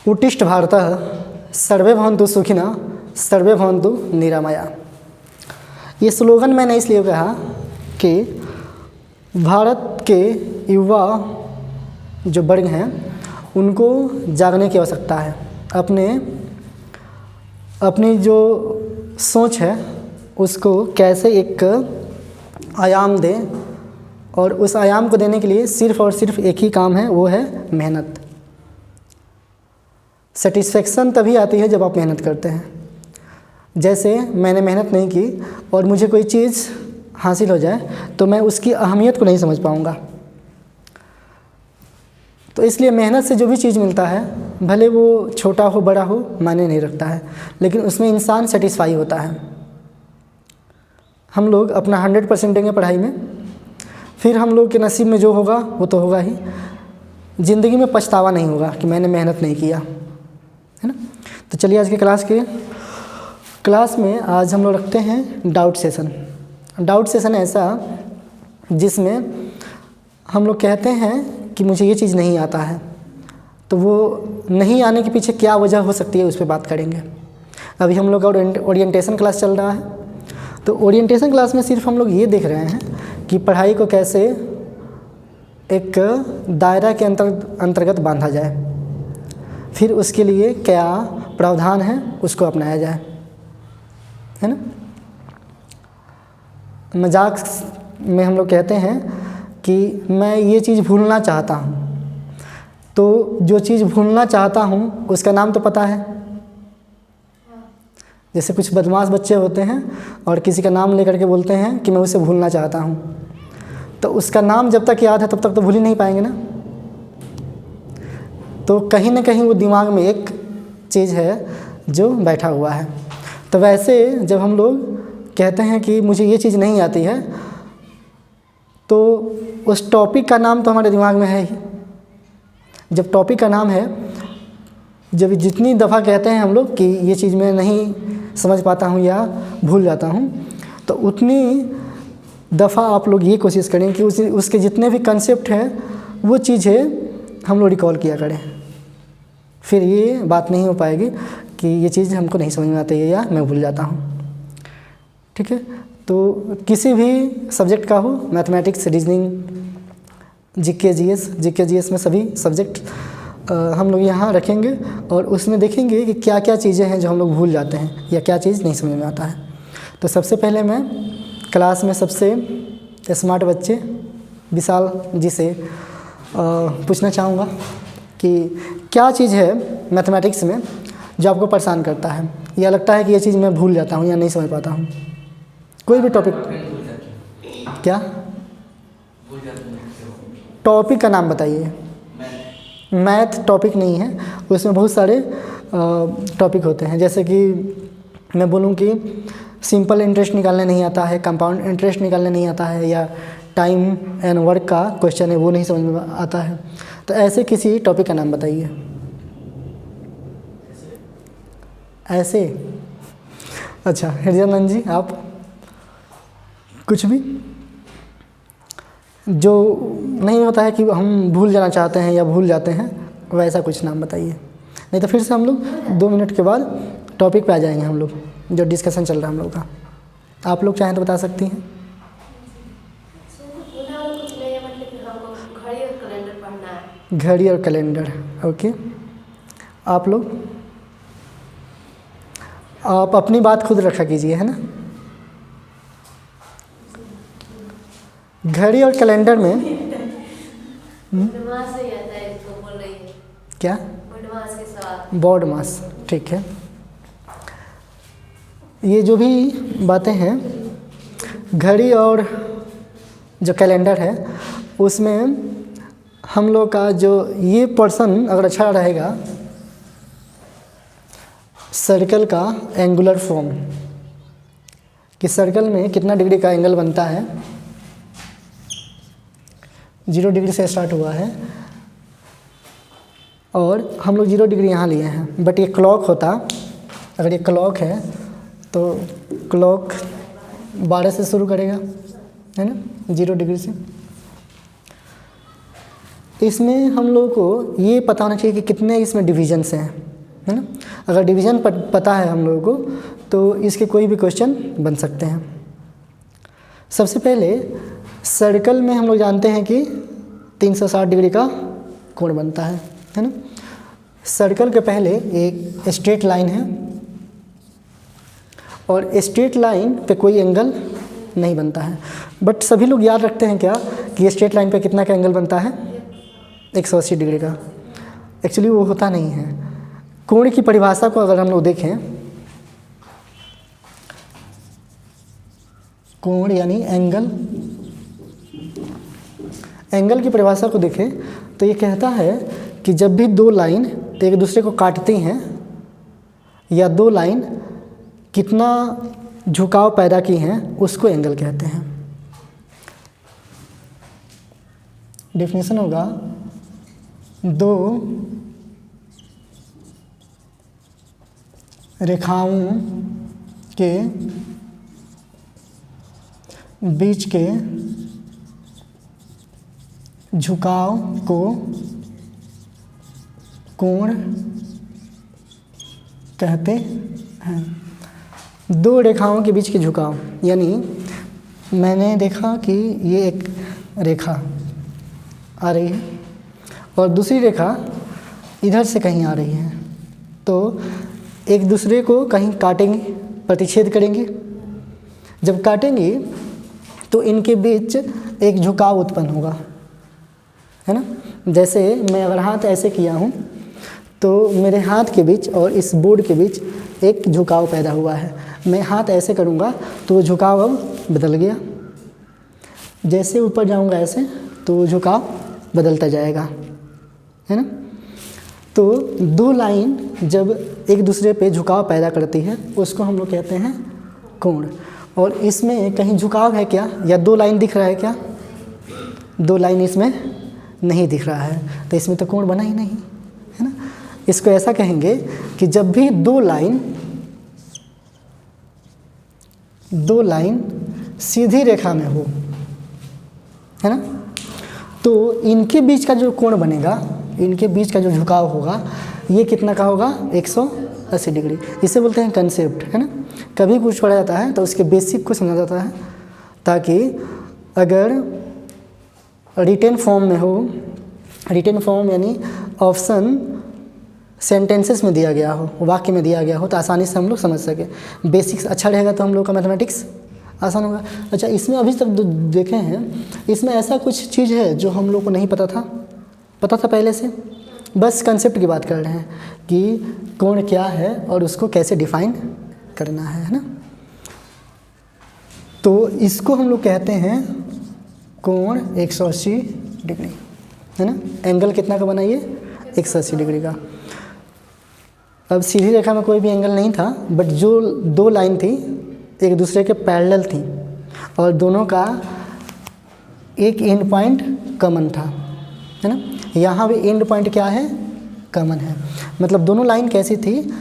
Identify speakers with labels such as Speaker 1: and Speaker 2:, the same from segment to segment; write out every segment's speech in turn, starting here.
Speaker 1: उत्तिष्ठ भारतः सर्वे भवन्तु सुखिनः सर्वे भवन्तु निरामया। ये स्लोगन मैंने इसलिए कहा कि भारत के युवा जो वर्ग हैं उनको जागने की आवश्यकता है। अपनी जो सोच है उसको कैसे एक आयाम दें, और उस आयाम को देने के लिए सिर्फ़ और सिर्फ एक ही काम है, वो है मेहनत। सेटिस्फेक्शन तभी आती है जब आप मेहनत करते हैं। जैसे मैंने मेहनत नहीं की और मुझे कोई चीज़ हासिल हो जाए तो मैं उसकी अहमियत को नहीं समझ पाऊँगा। तो इसलिए मेहनत से जो भी चीज़ मिलता है, भले वो छोटा हो बड़ा हो, मायने नहीं रखता है, लेकिन उसमें इंसान सेटिस्फाई होता है। हम लोग अपना 100% देंगे पढ़ाई में, फिर हम लोग के नसीब में जो होगा वो तो होगा ही। ज़िंदगी में पछतावा नहीं होगा कि मैंने मेहनत नहीं किया, है ना। तो चलिए आज के क्लास में आज हम लोग रखते हैं डाउट सेशन। डाउट सेशन ऐसा जिसमें हम लोग कहते हैं कि मुझे ये चीज़ नहीं आता है, तो वो नहीं आने के पीछे क्या वजह हो सकती है उस पर बात करेंगे। अभी हम लोग का ओरिएंटेशन क्लास चल रहा है, तो ओरिएंटेशन क्लास में सिर्फ हम लोग ये देख रहे हैं कि पढ़ाई को कैसे एक दायरा के अंतर्गत बांधा जाए, फिर उसके लिए क्या प्रावधान है उसको अपनाया जाए, है ना। मजाक में हम लोग कहते हैं कि मैं ये चीज़ भूलना चाहता हूँ, तो जो चीज़ भूलना चाहता हूँ उसका नाम तो पता है। जैसे कुछ बदमाश बच्चे होते हैं और किसी का नाम लेकर के बोलते हैं कि मैं उसे भूलना चाहता हूँ, तो उसका नाम जब तक याद है तब तक तो भूल ही नहीं पाएंगे ना। तो कहीं ना कहीं वो दिमाग में एक चीज़ है जो बैठा हुआ है। तो वैसे जब हम लोग कहते हैं कि मुझे ये चीज़ नहीं आती है, तो उस टॉपिक का नाम तो हमारे दिमाग में है ही। जब टॉपिक का नाम है, जब जितनी दफ़ा कहते हैं हम लोग कि ये चीज़ मैं नहीं समझ पाता हूँ या भूल जाता हूँ, तो उतनी दफ़ा आप लोग ये कोशिश करें कि उसके जितने भी कंसेप्ट हैं वो चीज़ें हम लोग रिकॉल किया करें। फिर ये बात नहीं हो पाएगी कि ये चीज़ हमको नहीं समझ में आती है या मैं भूल जाता हूँ, ठीक है। तो किसी भी सब्जेक्ट का हो, मैथमेटिक्स, रीजनिंग, जीके जीएस में सभी सब्जेक्ट हम लोग यहाँ रखेंगे और उसमें देखेंगे कि क्या क्या चीज़ें हैं जो हम लोग भूल जाते हैं या क्या चीज़ नहीं समझ में आता है। तो सबसे पहले मैं क्लास में सबसे स्मार्ट बच्चे विशाल जी से पूछना चाहूँगा कि क्या चीज़ है मैथमेटिक्स में जो आपको परेशान करता है या लगता है कि ये चीज़ मैं भूल जाता हूँ या नहीं समझ पाता हूँ। कोई भी टॉपिक, क्या टॉपिक का नाम बताइए। मैथ टॉपिक नहीं है, उसमें बहुत सारे टॉपिक होते हैं। जैसे कि मैं बोलूँ कि सिंपल इंटरेस्ट निकालने नहीं आता है, कंपाउंड इंटरेस्ट निकालने नहीं आता है, या टाइम एंड वर्क का क्वेश्चन है वो नहीं समझ में आता है। तो ऐसे किसी टॉपिक का नाम बताइए। ऐसे, अच्छा हरिजनंद जी आप कुछ भी जो नहीं होता है कि हम भूल जाना चाहते हैं या भूल जाते हैं, वैसा कुछ नाम बताइए। नहीं तो फिर से हम लोग 2 मिनट के बाद टॉपिक पे आ जाएंगे हम लोग, जो डिस्कशन चल रहा है हम लोग का। आप लोग चाहें तो बता सकती हैं। घड़ी और कैलेंडर, ओके। आप लोग, आप अपनी बात खुद रखा कीजिए, है ना। घड़ी और कैलेंडर में क्या, बोर्ड मास, ठीक है। ये जो भी बातें हैं, घड़ी और जो कैलेंडर है उसमें हम लोग का जो ये पर्सन अगर अच्छा रहेगा, सर्कल का एंगुलर फॉर्म, कि सर्कल में कितना डिग्री का एंगल बनता है। 0 डिग्री से स्टार्ट हुआ है और हम लोग 0 डिग्री यहाँ लिए हैं, बट ये क्लॉक होता, अगर ये क्लॉक है तो क्लॉक 12 से शुरू करेगा, है ना, 0 डिग्री से। इसमें हम लोगों को ये पता होना चाहिए कि कितने इसमें डिविजन्स हैं, है ना। अगर डिवीज़न पता है हम लोगों को तो इसके कोई भी क्वेश्चन बन सकते हैं। सबसे पहले सर्कल में हम लोग जानते हैं कि 360 डिग्री का कोण बनता है ना। सर्कल के पहले एक स्ट्रेट लाइन है और स्ट्रेट लाइन पे कोई एंगल नहीं बनता है, बट सभी लोग याद रखते हैं क्या कि स्ट्रेट लाइन पे कितना का एंगल बनता है, 180 डिग्री का। एक्चुअली वो होता नहीं है। कोण की परिभाषा को अगर हम लोग देखें, कोण यानी एंगल, एंगल की परिभाषा को देखें तो ये कहता है कि जब भी दो लाइन एक दूसरे को काटती हैं या दो लाइन कितना झुकाव पैदा की हैं उसको एंगल कहते हैं। डेफिनेशन होगा, दो रेखाओं के बीच के झुकाव को कोण कहते हैं। दो रेखाओं के बीच के झुकाव, यानी मैंने देखा कि ये एक रेखा आ रही है और दूसरी रेखा इधर से कहीं आ रही है, तो एक दूसरे को कहीं काटेंगे, प्रतिच्छेद करेंगे। जब काटेंगे तो इनके बीच एक झुकाव उत्पन्न होगा, है ना। जैसे मैं अगर हाथ ऐसे किया हूँ तो मेरे हाथ के बीच और इस बोर्ड के बीच एक झुकाव पैदा हुआ है। मैं हाथ ऐसे करूँगा तो वो झुकाव अब बदल गया। जैसे ऊपर जाऊँगा ऐसे तो वो झुकाव बदलता जाएगा, है ना। तो दो लाइन जब एक दूसरे पे झुकाव पैदा करती है उसको हम लोग कहते हैं कोण। और इसमें कहीं झुकाव है क्या, या दो लाइन दिख रहा है क्या, दो लाइन इसमें नहीं दिख रहा है, तो इसमें तो कोण बना ही नहीं, है ना। इसको ऐसा कहेंगे कि जब भी दो लाइन सीधी रेखा में हो, है ना, तो इनके बीच का जो कोण बनेगा, इनके बीच का जो झुकाव होगा, ये कितना का होगा, 180 डिग्री। इसे बोलते हैं कंसेप्ट, है ना। कभी कुछ पढ़ा जाता है तो उसके बेसिक को समझा जाता है, ताकि अगर रिटेन फॉर्म में हो, रिटेन फॉर्म यानी ऑप्शन सेंटेंसेस में दिया गया हो, वाक्य में दिया गया हो, तो आसानी से हम लोग समझ सके। बेसिक्स अच्छा रहेगा तो हम लोग का मैथमेटिक्स आसान होगा। अच्छा, इसमें अभी तक देखे हैं, इसमें ऐसा कुछ चीज़ है जो हम लोग को नहीं पता था पहले से, बस कंसेप्ट की बात कर रहे हैं कि कोण क्या है और उसको कैसे डिफाइन करना है ना। तो इसको हम लोग कहते हैं कोण 180 डिग्री, है ना। एंगल कितना का बनाइए, 180 डिग्री का। अब सीधी रेखा में कोई भी एंगल नहीं था, बट जो दो लाइन थी एक दूसरे के पैरेलल थी और दोनों का एक एंड पॉइंट कॉमन था, है ना। यहाँ भी एंड पॉइंट क्या है, कॉमन है। मतलब दोनों लाइन कैसी थी,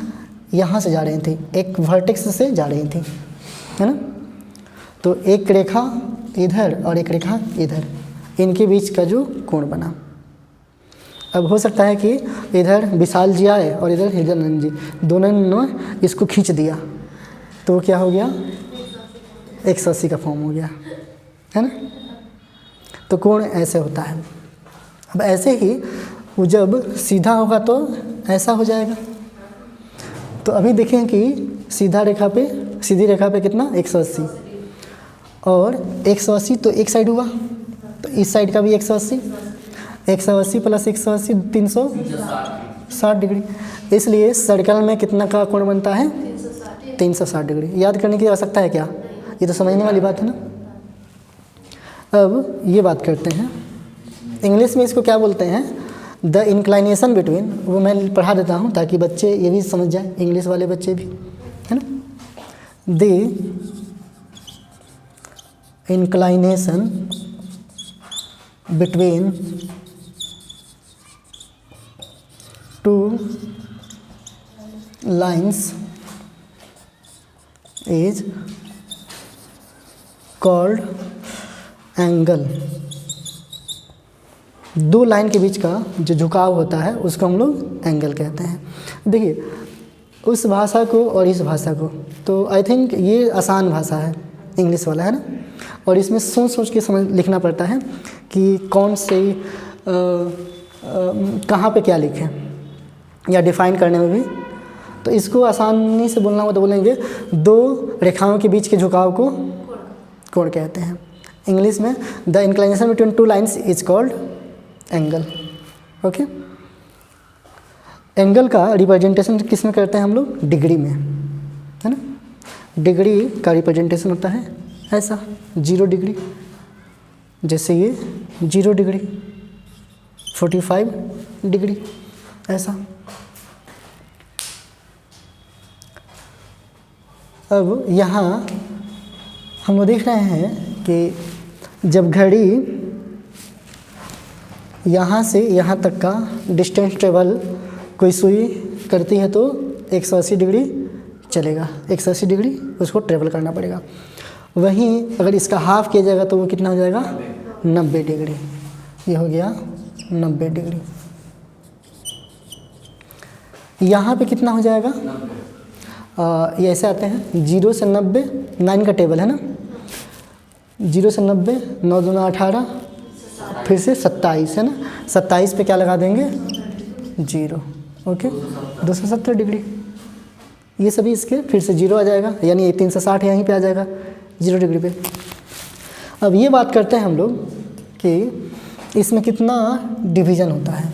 Speaker 1: यहाँ से जा रही थी, एक वर्टेक्स से जा रही थी, है ना। तो एक रेखा इधर और एक रेखा इधर, इनके बीच का जो कोण बना। अब हो सकता है कि इधर विशाल जी आए और इधर हृदयानंद जी, दोनों ने इसको खींच दिया, तो क्या हो गया, 180 का फॉर्म हो गया, है ना। तो कोण ऐसे होता है। अब ऐसे ही वो जब सीधा होगा तो ऐसा हो जाएगा। तो अभी देखें कि सीधी रेखा पे कितना, 180, और 180 तो एक साइड हुआ, तो इस साइड का भी 180, 180 प्लस 180 360 डिग्री। इसलिए सर्कल में कितना का कोण बनता है, 360 डिग्री। याद करने की आवश्यकता है क्या, ये तो समझने वाली बात है ना। अब ये बात करते हैं, इंग्लिश में इसको क्या बोलते हैं, द इंक्लाइनेशन बिटवीन। वो मैं पढ़ा देता हूँ ताकि बच्चे ये भी समझ जाए, इंग्लिश वाले बच्चे भी, है ना। The inclination between two lines is called angle। दो लाइन के बीच का जो झुकाव होता है उसको हम लोग एंगल कहते हैं। देखिए उस भाषा को और इस भाषा को, तो आई थिंक ये आसान भाषा है इंग्लिश वाला, है ना, और इसमें सोच सोच के समझ लिखना पड़ता है कि कौन से कहाँ पे क्या लिखें, या डिफ़ाइन करने में भी। तो इसको आसानी से बोलना हो तो बोलेंगे दो रेखाओं के बीच के झुकाव को कोण कहते हैं। इंग्लिश में the inclination between two lines is called angle. Okay, angle का रिप्रेजेंटेशन किस में करते हैं हम लोग? डिग्री में, है ना। डिग्री का रिप्रेजेंटेशन होता है ऐसा 0 डिग्री, जैसे ये 0 डिग्री, 45 डिग्री, ऐसा। अब यहाँ हम लोग देख रहे हैं कि जब घड़ी यहाँ से यहाँ तक का डिस्टेंस ट्रेवल कोई सुई करती है तो 180 डिग्री चलेगा, 180 डिग्री उसको ट्रेवल करना पड़ेगा। वहीं अगर इसका हाफ किया जाएगा तो वो कितना हो जाएगा? 90 डिग्री। ये हो गया 90 डिग्री। यहाँ पे कितना हो जाएगा? ये ऐसे आते हैं 0 से 90, 9 का टेबल है ना, 0 से 90, 9 दूना 18, फिर से 27 है ना, 27 पे क्या लगा देंगे? 0। Okay, 270 degree. ये सभी इसके फिर से 0 आ जाएगा, यानी 360 यहीं पे आ जाएगा 0 डिग्री पे। अब ये बात करते हैं हम लोग कि इसमें कितना डिवीज़न होता है।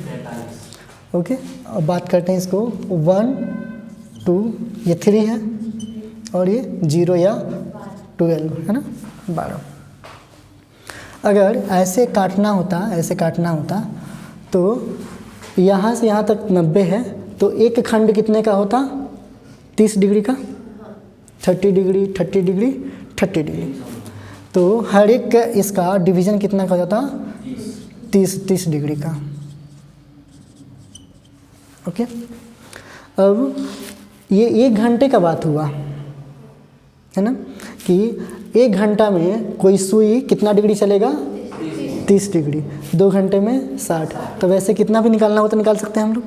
Speaker 1: ओके, अब बात करते हैं इसको 1, 2, ये 3 है और ये 0 या 12 है ना, 12। अगर ऐसे काटना होता तो यहाँ से यहाँ तक 90 है, तो एक खंड कितने का होता? 30 डिग्री का, 30 डिग्री, 30 डिग्री, 30 डिग्री। तो हर एक इसका डिवीज़न कितना का हो जाता? 30 डिग्री का। ओके, अब ये 1 घंटे का बात हुआ, है ना, कि 1 घंटा में कोई सुई कितना डिग्री चलेगा? 30 डिग्री। 2 घंटे में 60। तो वैसे कितना भी निकालना हो तो निकाल सकते हैं हम लोग।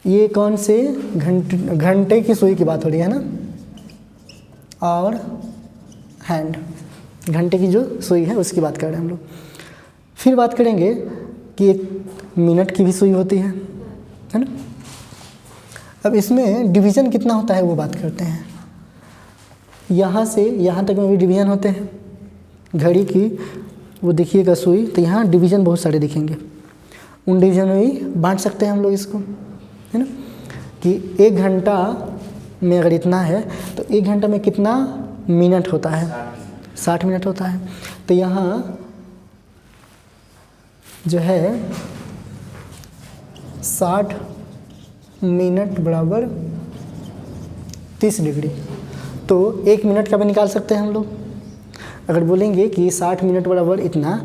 Speaker 1: ये कौन से घंटे की सुई की बात हो रही है ना, और हैंड, घंटे की जो सुई है उसकी बात कर रहे हैं हम लोग। फिर बात करेंगे कि 1 मिनट की भी सुई होती है ना। अब इसमें डिवीज़न कितना होता है वो बात करते हैं। यहाँ से यहाँ तक में भी डिवीज़न होते हैं घड़ी की। वो देखिएगा सुई, तो यहाँ डिवीज़न बहुत सारे दिखेंगे, उन डिवीज़न में भी बांट सकते हैं हम लोग इसको, है ना, कि 1 घंटा में अगर इतना है तो 1 घंटा में कितना मिनट होता है? 60 मिनट होता है। तो यहाँ जो है 60 मिनट बराबर 30 डिग्री। तो 1 मिनट का भी निकाल सकते हैं हम लोग। अगर बोलेंगे कि 60 मिनट बराबर इतना,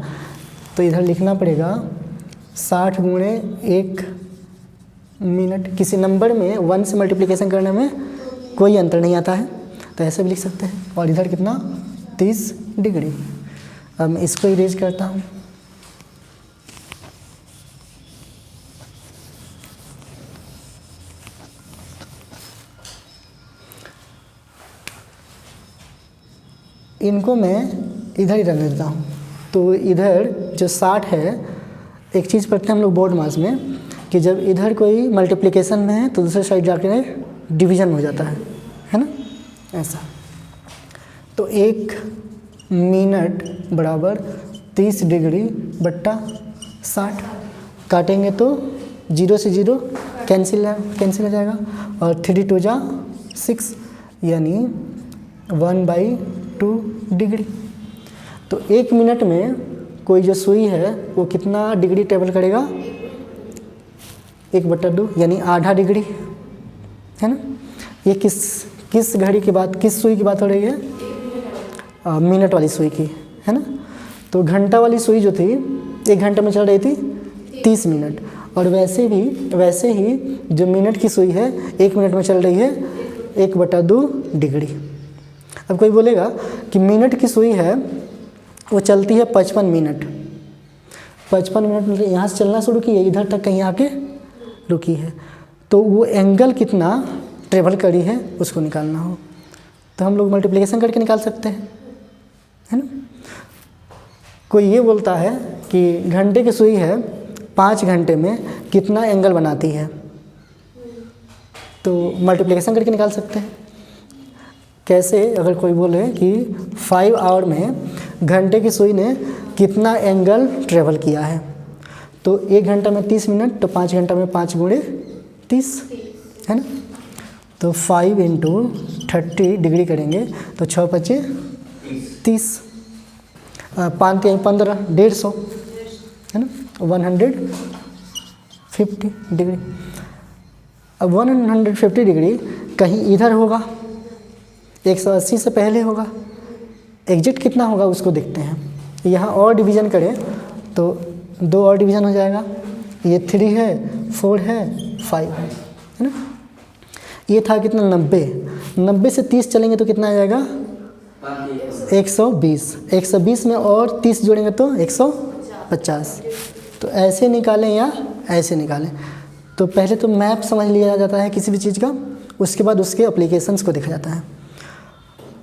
Speaker 1: तो इधर लिखना पड़ेगा 60 गुणे 1 मिनट। किसी नंबर में 1 से मल्टीप्लिकेशन करने में कोई अंतर नहीं आता है, तो ऐसे भी लिख सकते हैं। और इधर कितना? 30 डिग्री। अब मैं इसको इरेज करता हूँ। इनको मैं इधर ही रख देता हूँ। तो इधर जो 60 है, एक चीज़ पढ़ते हैं हम लोग बोर्ड मास में कि जब इधर कोई मल्टीप्लिकेशन में है तो दूसरे साइड जाके डिवीज़न हो जाता है ना, ऐसा। तो 1 मिनट बराबर 30 डिग्री बट्टा 60। काटेंगे तो 0 से 0 कैंसिल हो जाएगा, और 3 2 जा 6, यानी 1/2 डिग्री। तो 1 मिनट में कोई जो सुई है वो कितना डिग्री ट्रेवल करेगा? 1/2, यानी आधा डिग्री, है ना। ये किस घड़ी की बात, किस सुई की बात हो रही है? मिनट वाली सुई की, है ना। तो घंटा वाली सुई जो थी 1 घंटे में चल रही थी 30 मिनट, और वैसे ही जो मिनट की सुई है 1 मिनट में चल रही है 1/2 डिग्री। अब कोई बोलेगा कि मिनट की सुई है वो चलती है 55 मिनट, 55 मिनट में यहाँ से चलना शुरू की है, इधर तक कहीं आके रुकी है, तो वो एंगल कितना ट्रेवल करी है उसको निकालना हो तो हम लोग मल्टीप्लिकेशन करके निकाल सकते हैं, है ना। कोई ये बोलता है कि घंटे की सुई है 5 घंटे में कितना एंगल बनाती है, तो मल्टीप्लिकेशन करके निकाल सकते हैं। कैसे, अगर कोई बोले कि 5 आवर में घंटे की सुई ने कितना एंगल ट्रेवल किया है, तो 1 घंटा में 30 मिनट, तो 5 घंटा में 5 गुणे 30, है ना। तो 5 × 30 डिग्री करेंगे तो 6 × 5 = 30, 5 × 3 = 15, 150, है ना, 150 डिग्री। अब 150 डिग्री कहीं इधर होगा, 180 से पहले होगा, एग्जिट कितना होगा उसको देखते हैं। यहाँ और डिवीज़न करें तो 2 और डिवीज़न हो जाएगा, ये 3 है, 4 है, 5 है ना। ये था कितना 90 से 30 चलेंगे तो कितना आ जाएगा 120, 120 में और 30 जोड़ेंगे तो 150। तो ऐसे निकालें या ऐसे निकालें, तो पहले तो मैप समझ लिया जाता है किसी भी चीज़ का, उसके बाद उसके एप्लीकेशंस को देखा जाता है।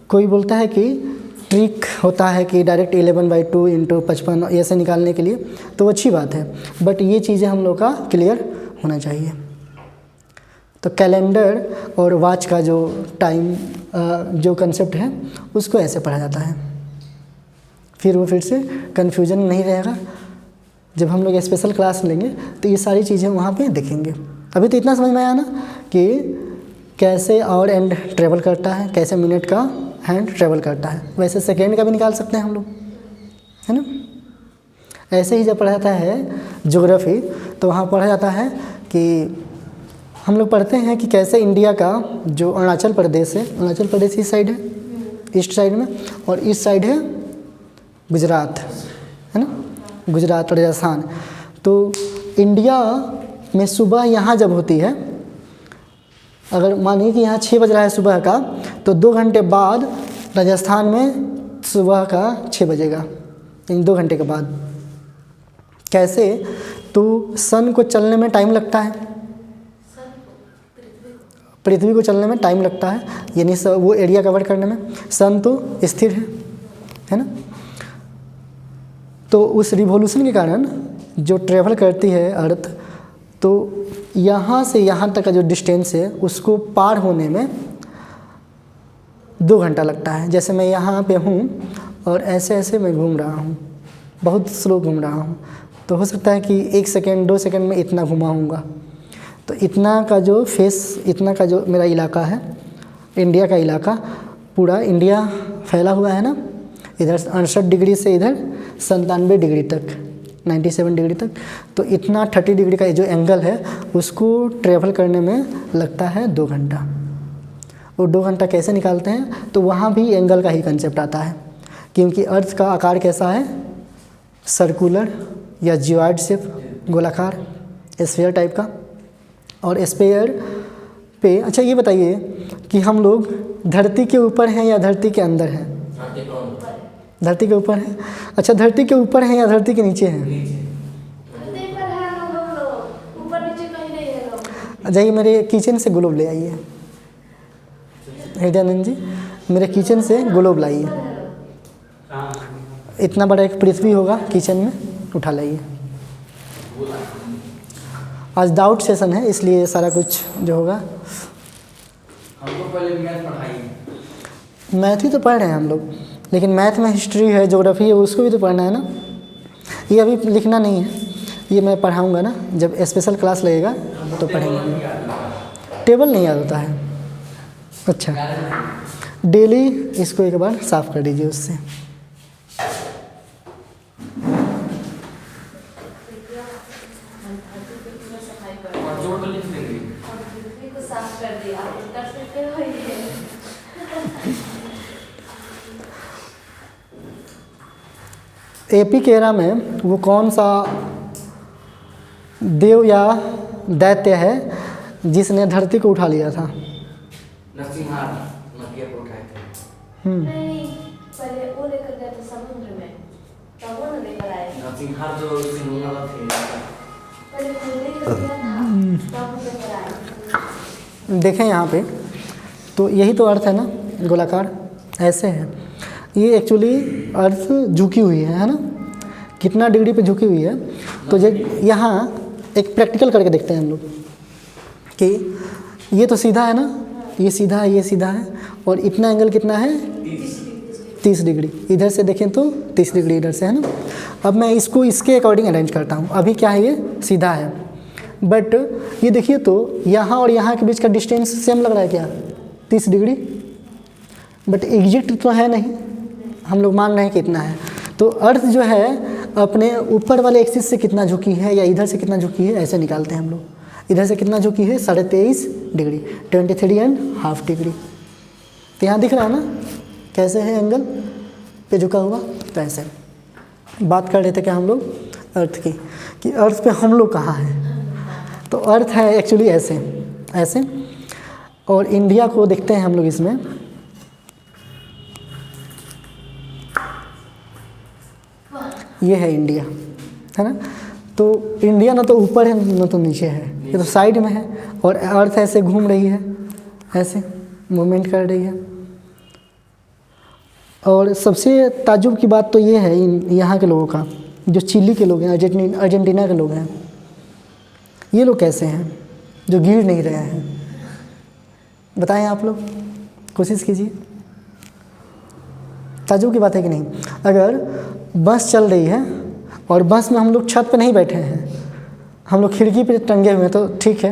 Speaker 1: कोई बोलता है कि ट्रिक होता है कि डायरेक्ट 11/2 × 55 ऐसे निकालने के लिए, तो अच्छी बात है, बट ये चीज़ें हम लोग का क्लियर होना चाहिए। तो कैलेंडर और वॉच का जो टाइम जो कंसेप्ट है उसको ऐसे पढ़ा जाता है, फिर से कन्फ्यूजन नहीं रहेगा। जब हम लोग स्पेशल क्लास लेंगे तो ये सारी चीज़ें वहाँ पे देखेंगे। अभी तो इतना समझ में आया ना कि कैसे आवर एंड ट्रेवल करता है, कैसे मिनट का हैंड ट्रेवल करता है, वैसे सेकेंड का भी निकाल सकते हैं हम लोग, है ना। ऐसे ही जब पढ़ा जाता है ज्योग्राफी तो वहाँ पढ़ा जाता है कि हम लोग पढ़ते हैं कि कैसे इंडिया का जो अरुणाचल प्रदेश है, अरुणाचल प्रदेश इस साइड है, ईस्ट साइड में, और इस साइड है गुजरात, है ना, गुजरात और राजस्थान। तो इंडिया में सुबह यहाँ जब होती है, अगर मानिए कि यहाँ 6 बज रहा है सुबह का, तो 2 घंटे बाद राजस्थान में सुबह का 6 बजेगा, इन 2 घंटे के बाद। कैसे, तो सन को चलने में टाइम लगता है, पृथ्वी को चलने में टाइम लगता है, यानी वो एरिया कवर करने में। सन तो स्थिर है ना। तो उस रिवॉल्यूशन के कारण जो ट्रेवल करती है अर्थ, तो यहाँ से यहाँ तक का जो डिस्टेंस है उसको पार होने में 2 घंटा लगता है। जैसे मैं यहाँ पे हूँ और ऐसे ऐसे मैं घूम रहा हूँ, बहुत स्लो घूम रहा हूँ, तो हो सकता है कि 1 सेकेंड 2 सेकेंड में इतना घुमाऊँगा। तो इतना का जो इतना का जो मेरा इलाका है, इंडिया का इलाका, पूरा इंडिया फैला हुआ है ना, इधर 68 डिग्री से इधर 97 डिग्री तक, 97 डिग्री तक। तो इतना 30 डिग्री का जो एंगल है उसको ट्रेवल करने में लगता है 2 घंटा। और 2 घंटा कैसे निकालते हैं, तो वहाँ भी एंगल का ही कंसेप्ट आता है, क्योंकि अर्थ का आकार कैसा है, सर्कुलर या जियोइड शेप, गोलाकार, स्फीयर टाइप का। और स्फीयर पे, अच्छा ये बताइए कि हम लोग धरती के ऊपर हैं या धरती के अंदर हैं? धरती के ऊपर है। अच्छा, धरती के ऊपर है या धरती के नीचे है? जाइए मेरे किचन से ग्लोब ले आइए, हृदयानंद जी मेरे किचन से ग्लोब लाइए। इतना बड़ा एक पृथ्वी होगा किचन में, उठा लाइए। आज डाउट सेशन है इसलिए सारा कुछ जो होगा।
Speaker 2: हमको पहले मैथ पढ़ाइए।
Speaker 1: मैथ ही तो पढ़ रहे हैं हम लोग, लेकिन मैथ में हिस्ट्री है, ज्योग्राफी है, उसको भी तो पढ़ना है ना। ये अभी लिखना नहीं है, ये मैं पढ़ाऊँगा ना, जब स्पेशल क्लास लगेगा तो पढ़ेंगे। टेबल नहीं याद होता है? अच्छा, डेली इसको एक बार साफ़ कर दीजिए उससे। एपी के एरा में वो कौन सा देव या दैत्य है जिसने धरती को उठा लिया था?
Speaker 2: नरसिंहार नदिया को उठाए थे।
Speaker 3: नहीं, पहले वो लेकर गया था समुद्र में।
Speaker 2: नरसिंहार जो सिंह थे।
Speaker 1: देखें यहाँ पे, तो यही तो अर्थ है ना, गोलाकार ऐसे है। ये एक्चुअली अर्थ झुकी हुई है ना, कितना डिग्री पे झुकी हुई है। तो जब यहाँ एक प्रैक्टिकल करके देखते हैं हम लोग कि ये तो सीधा है ना, ये सीधा है, ये सीधा है, और इतना एंगल कितना है 30 डिग्री। इधर से देखें तो 30 डिग्री इधर से, है ना। अब मैं इसको इसके अकॉर्डिंग अरेंज करता हूँ। अभी क्या है, ये सीधा है, बट ये देखिए तो यहाँ और यहाँ के बीच का डिस्टेंस सेम लग रहा है क्या, 30 डिग्री, बट एग्जैक्ट तो है नहीं, हम लोग मान रहे हैं कि इतना है। तो अर्थ जो है अपने ऊपर वाले एक्सिस से कितना झुकी है या इधर से कितना झुकी है, ऐसे निकालते हैं हम लोग। इधर से कितना झुकी है 23.5 डिग्री, 23.5 डिग्री। तो यहाँ दिख रहा है ना कैसे है एंगल पे झुका हुआ। तो ऐसे बात कर रहे थे क्या हम लोग अर्थ की, कि अर्थ पे हम लोग कहाँ हैं। तो अर्थ है एक्चुअली ऐसे ऐसे, और इंडिया को देखते हैं हम लोग इसमें। ये है इंडिया, है ना। तो इंडिया ना तो ऊपर है ना तो नीचे है, ये तो साइड में है, और अर्थ ऐसे घूम रही है, ऐसे मूवमेंट कर रही है। और सबसे ताज्जुब की बात तो ये है यहाँ के लोगों का, जो चिली के लोग हैं, अर्जेंटीना के लोग हैं, ये लोग कैसे हैं जो गिर नहीं रहे हैं। बताएं आप लोग, कोशिश कीजिए। ताज्जुब की बात है कि नहीं। अगर बस चल रही है और बस में हम लोग छत पे नहीं बैठे हैं, हम लोग खिड़की पे टंगे हुए हैं, तो ठीक है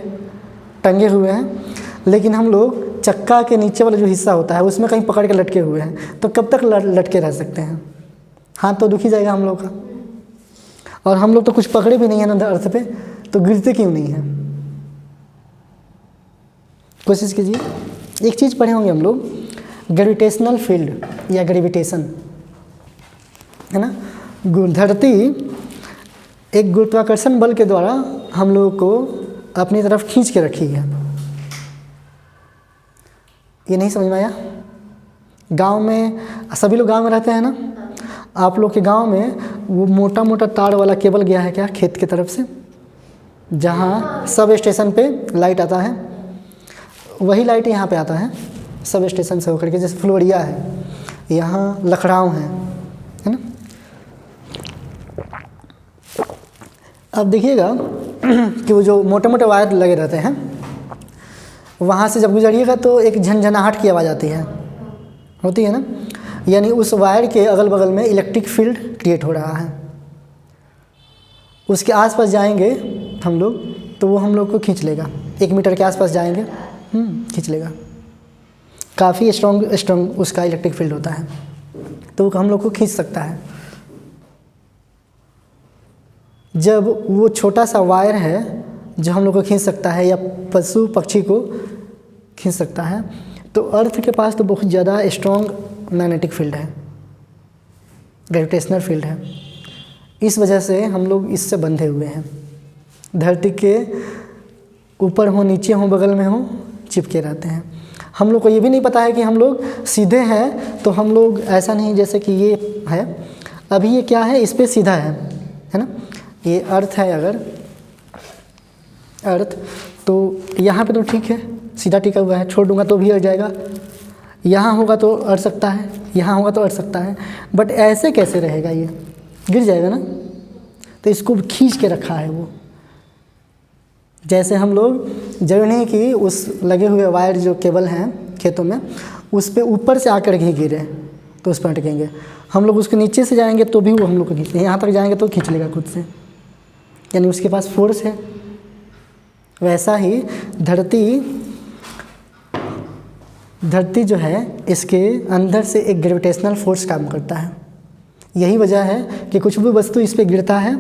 Speaker 1: टंगे हुए हैं, लेकिन हम लोग चक्का के नीचे वाला जो हिस्सा होता है उसमें कहीं पकड़ के लटके हुए हैं, तो कब तक लटके रह सकते हैं। हाथ तो दुखी जाएगा हम लोग का, और हम लोग तो कुछ पकड़े भी नहीं है ना अर्थ पे, तो गिरते क्यों नहीं हैं। कोशिश कीजिए। एक चीज़ पढ़े होंगे हम लोग, ग्रेविटेशनल फील्ड या ग्रेविटेशन, है ना। धरती एक गुरुत्वाकर्षण बल के द्वारा हम लोगों को अपनी तरफ खींच के रखी है। ये नहीं समझ में आया। गांव में सभी लोग गांव में रहते हैं ना, आप लोग के गांव में वो मोटा मोटा तार वाला केबल गया है क्या खेत की तरफ से, जहाँ सब स्टेशन पे लाइट आता है, वही लाइट यहाँ पे आता है सब स्टेशन से होकर के। जैसे फ्लोरिया है, यहाँ लखनऊ है ना। अब देखिएगा कि वो जो मोटे मोटे वायर लगे रहते हैं, वहाँ से जब गुजरिएगा तो एक झनझनाहट की आवाज़ आती है, होती है ना, यानी उस वायर के अगल बगल में इलेक्ट्रिक फील्ड क्रिएट हो रहा है। उसके आसपास जाएंगे हम लोग तो वो हम लोग को खींच लेगा, 1 मीटर के आसपास जाएंगे खींच लेगा। काफ़ी स्ट्रॉन्ग उसका इलेक्ट्रिक फील्ड होता है, तो हम लोग को खींच सकता है। जब वो छोटा सा वायर है जो हम लोग को खींच सकता है या पशु पक्षी को खींच सकता है, तो अर्थ के पास तो बहुत ज़्यादा स्ट्रॉन्ग मैग्नेटिक फील्ड है, ग्रेविटेशनल फील्ड है। इस वजह से हम लोग इससे बंधे हुए हैं। धरती के ऊपर हो, नीचे हो, बगल में हो, चिपके रहते हैं। हम लोग को ये भी नहीं पता है कि हम लोग सीधे हैं, तो हम लोग ऐसा नहीं जैसे कि ये है, अभी ये क्या है, इस पर सीधा है ना। ये अर्थ है, अगर अर्थ तो यहाँ पे तो ठीक है, सीधा टिका हुआ है, छोड़ दूंगा तो भी अड़ जाएगा। यहाँ होगा तो अड़ सकता है, यहाँ होगा तो अड़ सकता है, बट ऐसे कैसे रहेगा, ये गिर जाएगा ना। तो इसको खींच के रखा है वो। जैसे हम लोग जरूरी नहीं कि उस लगे हुए वायर जो केबल हैं खेतों में, उस पे ऊपर से आकर के गिरे तो उस पर अटकेंगे। हम लोग उसके नीचे से जाएंगे तो भी वो हम लोग को खींचते हैं, यहाँ तक जाएंगे तो खींच लेगा खुद से, यानी उसके पास फोर्स है। वैसा ही धरती जो है, इसके अंदर से एक ग्रेविटेशनल फोर्स काम करता है। यही वजह है कि कुछ भी वस्तु इस पर गिरता है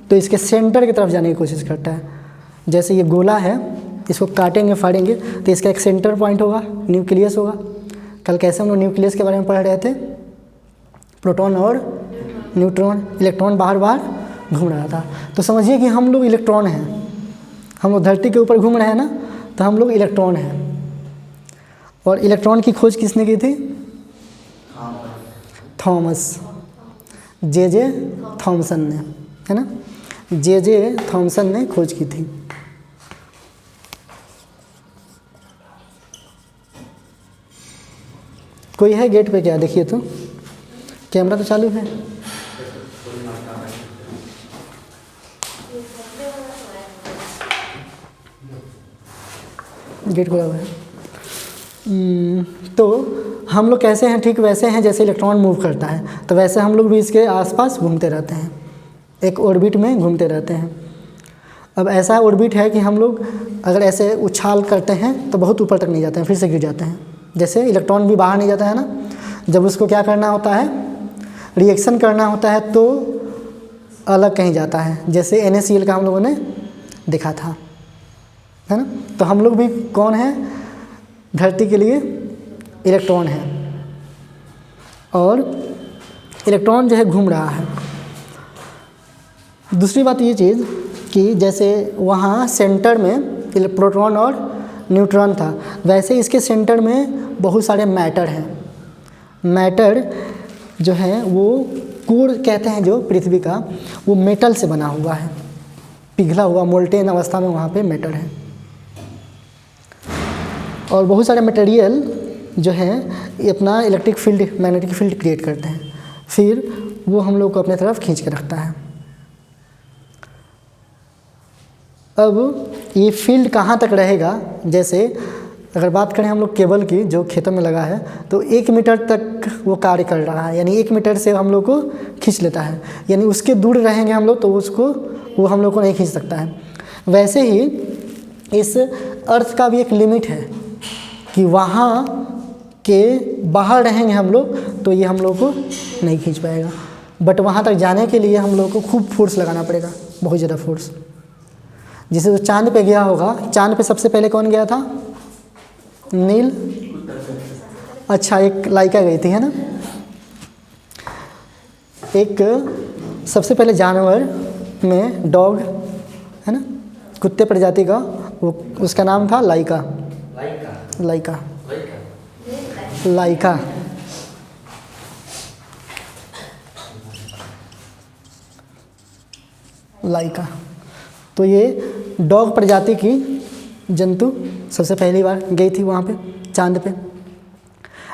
Speaker 1: तो इसके सेंटर की तरफ जाने की कोशिश करता है। जैसे ये गोला है, इसको काटेंगे फाड़ेंगे तो इसका एक सेंटर पॉइंट होगा, न्यूक्लियस होगा। कल कैसे हम लोग न्यूक्लियस के बारे में पढ़ रहे थे, प्रोटॉन और न्यूट्रॉन, इलेक्ट्रॉन बाहर बाहर घूम रहा था। तो समझिए कि हम लोग इलेक्ट्रॉन हैं, हम लोग धरती के ऊपर घूम रहे हैं ना, तो हम लोग इलेक्ट्रॉन हैं। और इलेक्ट्रॉन की खोज किसने की थी? थॉमस। जे थॉमसन ने, है ना, जे थॉमसन ने खोज की थी। कोई है गेट पे क्या? देखिए तो कैमरा तो चालू है। गेट खुला हुआ है। तो हम लोग कैसे हैं? ठीक वैसे हैं जैसे इलेक्ट्रॉन मूव करता है, तो वैसे हम लोग भी इसके आसपास घूमते रहते हैं, एक ऑर्बिट में घूमते रहते हैं। अब ऐसा ऑर्बिट है कि हम लोग अगर ऐसे उछाल करते हैं तो बहुत ऊपर तक नहीं जाते हैं, फिर से गिर जाते हैं। जैसे इलेक्ट्रॉन भी बाहर नहीं जाता है ना, जब उसको क्या करना होता है, रिएक्शन करना होता है तो अलग कहीं जाता है, जैसे NaCl का हम लोगों ने देखा था, है ना। तो हम लोग भी कौन है? धरती के लिए इलेक्ट्रॉन है, और इलेक्ट्रॉन जो है घूम रहा है। दूसरी बात ये चीज़ कि जैसे वहाँ सेंटर में प्रोटॉन और न्यूट्रॉन था, वैसे इसके सेंटर में बहुत सारे मैटर हैं। मैटर जो है वो कोर कहते हैं जो पृथ्वी का, वो मेटल से बना हुआ है, पिघला हुआ मोल्टेन अवस्था में वहाँ पे मैटर है। और बहुत सारे मटेरियल जो है ये अपना electric field, magnetic field create करते हैं, फिर वो हम लोग को अपने तरफ खींच के रखता है। अब ये फील्ड कहाँ तक रहेगा? जैसे अगर बात करें हम लोग केबल की जो खेतों में लगा है, तो 1 मीटर तक वो कार्य कर रहा है, यानी 1 मीटर से हम लोग को खींच लेता है, यानी उसके दूर रहेंगे हम लोग तो उसको वो हम लोग को नहीं खींच सकता है। वैसे ही इस अर्थ का भी एक लिमिट है कि वहाँ के बाहर रहेंगे हम लोग तो ये हम लोग को नहीं खींच पाएगा, बट वहाँ तक जाने के लिए हम लोग को खूब फोर्स लगाना पड़ेगा, बहुत ज़्यादा फोर्स। जिसे तो चांद पे गया होगा, चांद पे सबसे पहले कौन गया था? नील। अच्छा, एक लाइका गई थी, है ना। एक सबसे पहले जानवर में डॉग, है ना, कुत्ते प्रजाति का, वो उसका नाम था लाइका। लाइका लाइका लाइका। तो ये डॉग प्रजाति की जंतु सबसे पहली बार गई थी वहाँ पे चांद पे।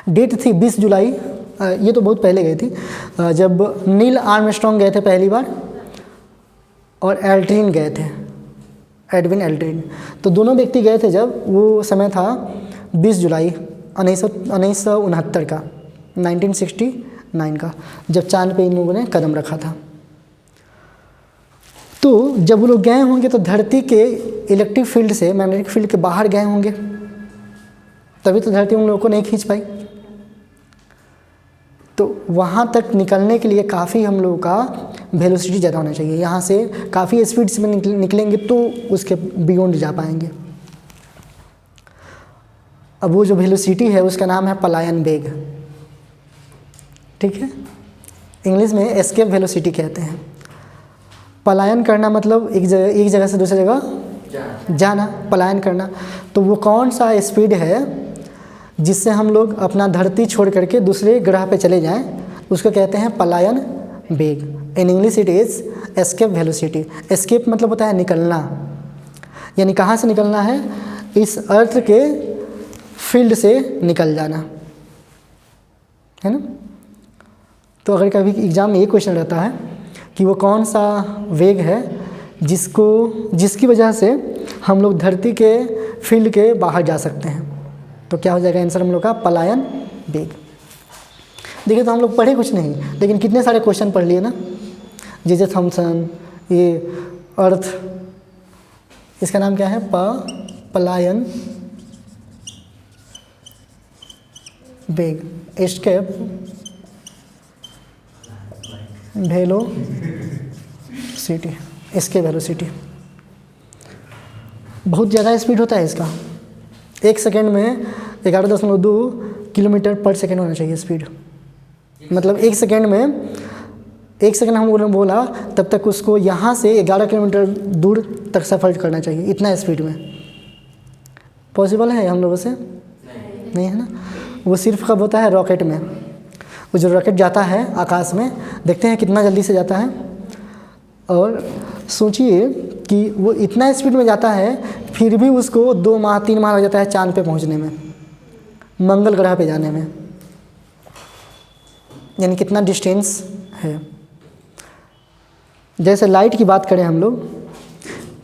Speaker 1: डेट थी 20 जुलाई, ये तो बहुत पहले गई थी, जब नील आर्मस्ट्रॉन्ग गए थे पहली बार और एल्ड्रिन गए थे, एडविन एल्ड्रिन। तो दोनों व्यक्ति गए थे जब, वो समय था 20 जुलाई 1969 का, 1969 का, जब चांद पे इन लोगों ने कदम रखा था। तो जब वो लोग गए होंगे तो धरती के इलेक्ट्रिक फील्ड से, मैग्नेटिक फील्ड के बाहर गए होंगे, तभी तो धरती उन लोगों को नहीं खींच पाई। तो वहाँ तक निकलने के लिए काफ़ी हम लोगों का वेलोसिटी ज़्यादा होना चाहिए, यहाँ से काफ़ी स्पीड से निकलेंगे तो उसके बियॉन्ड जा पाएंगे। अब वो जो वेलोसिटी है उसका नाम है पलायन वेग, ठीक है, इंग्लिश में एस्केप वेलोसिटी कहते हैं। पलायन करना मतलब एक जगह से दूसरी जगह जाना, पलायन करना। तो वो कौन सा स्पीड है जिससे हम लोग अपना धरती छोड़ करके दूसरे ग्रह पे चले जाएं, उसको कहते हैं पलायन वेग। In English it is escape velocity. Escape मतलब होता है निकलना, यानी कहाँ से निकलना है? इस अर्थ के फील्ड से निकल जाना, है ना। तो अगर कभी एग्ज़ाम में ये क्वेश्चन रहता है कि वो कौन सा वेग है जिसकी वजह से हम लोग धरती के फील्ड के बाहर जा सकते हैं, तो क्या हो जाएगा आंसर हम लोग का? पलायन वेग। देखिए, तो हम लोग पढ़े कुछ नहीं, लेकिन कितने सारे क्वेश्चन पढ़ लिए ना। जे थॉमसन, ये अर्थ, इसका नाम क्या है? पलायन वेग, एस्केप वेलोसिटी, इसके वेलोसिटी बहुत ज़्यादा स्पीड होता है इसका। 1 सेकेंड में 11.2 किलोमीटर पर सेकेंड होना चाहिए स्पीड। मतलब 1 सेकेंड में, 1 सेकेंड हम लोगों ने बोला तब तक उसको यहाँ से 11 किलोमीटर दूर तक सफ़र करना चाहिए, इतना स्पीड में। पॉसिबल है हम लोगों से? नहीं है ना। वो सिर्फ कब होता है? रॉकेट में। वो जो रॉकेट जाता है आकाश में, देखते हैं कितना जल्दी से जाता है। और सोचिए कि वो इतना स्पीड में जाता है, फिर भी उसको 2 माह 3 माह लग जाता है चाँद पे पहुंचने में, मंगल ग्रह पे जाने में। यानी कितना डिस्टेंस है। जैसे लाइट की बात करें हम लोग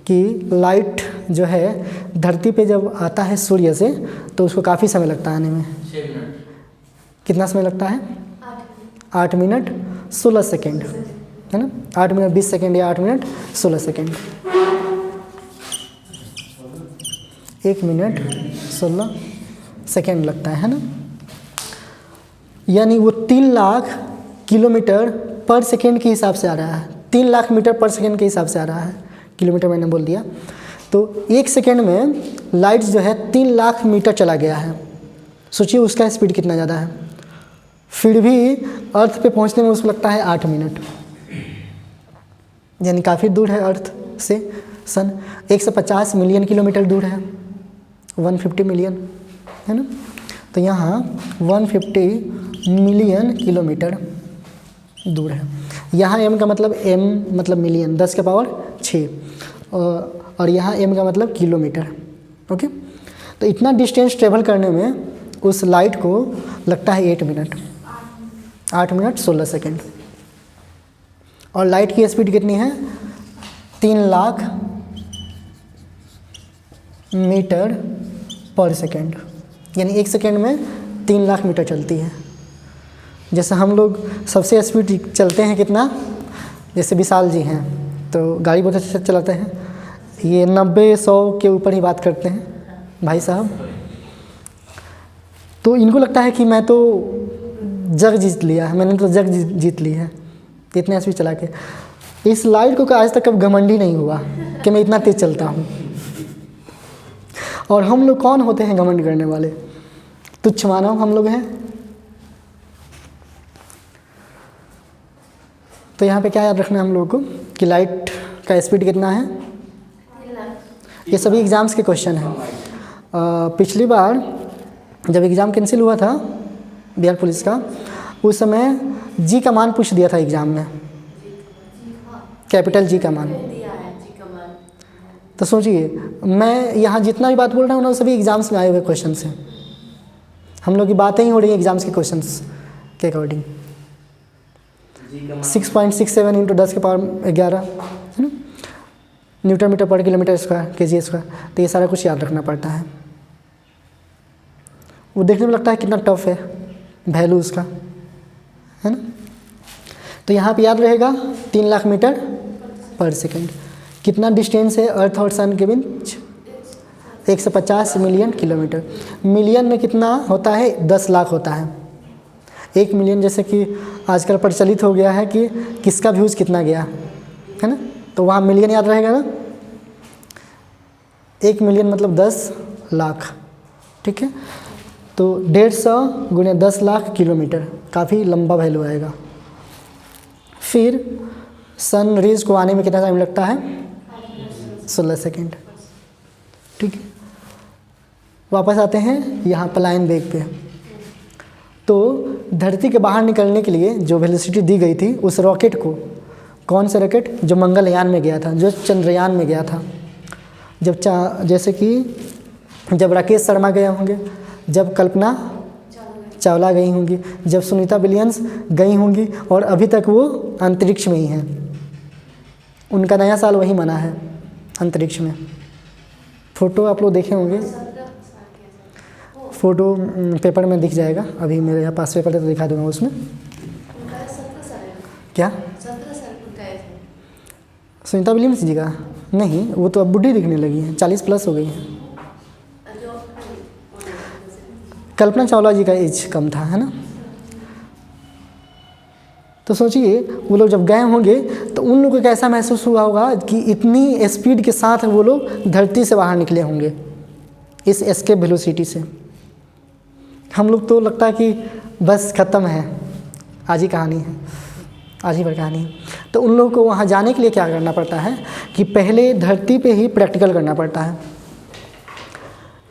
Speaker 1: कि लाइट जो है धरती पे जब आता है सूर्य से, तो उसको काफ़ी समय लगता है आने में।
Speaker 2: 6 मिनट।
Speaker 1: कितना समय लगता है? 8 मिनट 16 सेकेंड, है ना। 8 मिनट 20 सेकेंड या 8 मिनट 16 सेकेंड। 1 मिनट 16 सेकेंड लगता है ना। यानी वो 3 लाख किलोमीटर पर सेकेंड के हिसाब से आ रहा है, 3 लाख मीटर पर सेकेंड के हिसाब से आ रहा है। किलोमीटर मैंने बोल दिया। तो 1 सेकेंड में लाइट जो है 3 लाख मीटर चला गया है। सोचिए उसका स्पीड कितना ज़्यादा है। फिर भी अर्थ पे पहुंचने में उसको लगता है 8 मिनट, यानी काफ़ी दूर है अर्थ से सन। 150 मिलियन किलोमीटर दूर है, 150 मिलियन, है ना। तो यहाँ 150 मिलियन किलोमीटर दूर है। यहाँ m का मतलब m मतलब मिलियन, 10 के पावर 6, और यहाँ m का मतलब किलोमीटर। ओके, तो इतना डिस्टेंस ट्रेवल करने में उस लाइट को लगता है 8 मिनट, 8 मिनट 16 सेकेंड। और लाइट की स्पीड कितनी है? 3 लाख मीटर पर सेकेंड, यानी 1 सेकेंड में 3 लाख मीटर चलती है। जैसे हम लोग सबसे स्पीड चलते हैं कितना, जैसे विशाल जी हैं तो गाड़ी बहुत अच्छे से चलाते हैं, ये 90-100 के ऊपर ही बात करते हैं भाई साहब। तो इनको लगता है कि मैं तो जग जीत लिया है, मैंने तो जग जीत ली है इतने स्पीड चला के। इस लाइट को आज तक कब घमंडी नहीं हुआ कि मैं इतना तेज़ चलता हूँ। और हम लोग कौन होते हैं घमंड करने वाले? तुच्छ मानव हम लोग हैं। तो यहाँ पे क्या याद रखना है हम लोगों को कि लाइट का स्पीड कितना है। ये सभी एग्ज़ाम्स के क्वेश्चन हैं। पिछली बार जब एग्ज़ाम कैंसिल हुआ था बिहार पुलिस का, उस समय जी का मान पूछ दिया था एग्ज़ाम में, कैपिटल जी का मान। तो सोचिए मैं यहाँ जितना भी बात बोल रहा हूँ ना, सभी एग्ज़ाम्स में आए हुए क्वेश्चन हैं। हम लोग की बातें ही हो रही हैं एग्ज़ाम्स के क्वेश्चंस के अकॉर्डिंग। 6.67 इंटू 10 के पावर 11, है ना, न्यूटन मीटर पर किलोमीटर स्क्वायर kg स्क्वायर। तो ये सारा कुछ याद रखना पड़ता है। वो देखने में लगता है कितना टफ है वैल्यू उसका, है ना। तो यहाँ पे याद रहेगा 3 लाख मीटर पर सेकेंड। कितना डिस्टेंस है अर्थ और सन के बीच? 150 मिलियन किलोमीटर। मिलियन में कितना होता है? 10 लाख होता है। 1 मिलियन जैसे कि आजकल प्रचलित हो गया है कि किसका व्यूज़ कितना गया, है ना, तो वहाँ मिलियन याद रहेगा ना। 1 मिलियन मतलब 10 लाख, ठीक है। तो 150 गुणे 10 लाख किलोमीटर, काफ़ी लंबा वैल्यू आएगा। फिर सन रेज को आने में कितना टाइम लगता है? 16 सेकेंड, ठीक है। वापस आते हैं यहाँ पलायन वेग पे। तो धरती के बाहर निकलने के लिए जो वेलोसिटी दी गई थी उस रॉकेट को, कौन सा रॉकेट? जो मंगलयान में गया था, जो चंद्रयान में गया था। जब जैसे कि जब राकेश शर्मा गए होंगे, जब कल्पना चावला गई होंगी, जब सुनीता विलियम्स गई होंगी, और अभी तक वो अंतरिक्ष में ही हैं। उनका नया साल वही मना है अंतरिक्ष में। फ़ोटो आप लोग देखे होंगे, फ़ोटो पेपर में दिख जाएगा। अभी मेरे यहाँ पास पेपर है तो दिखा दूँगा उसमें। क्या सुनीता विलियम्स जी का? नहीं, वो तो अब बुढ़ी दिखने लगी हैं, 40 प्लस हो गई हैं। कल्पना चावला जी का एज कम था, है ना। तो सोचिए वो लोग जब गए होंगे तो उन लोगों को कैसा महसूस हुआ होगा कि इतनी स्पीड के साथ वो लोग धरती से बाहर निकले होंगे इस एस्केप वेलोसिटी से। हम लोग तो लगता है कि बस ख़त्म है, आज ही कहानी है, आज ही पर कहानी है। तो उन लोगों को वहाँ जाने के लिए क्या करना पड़ता है कि पहले धरती पे ही प्रैक्टिकल करना पड़ता है।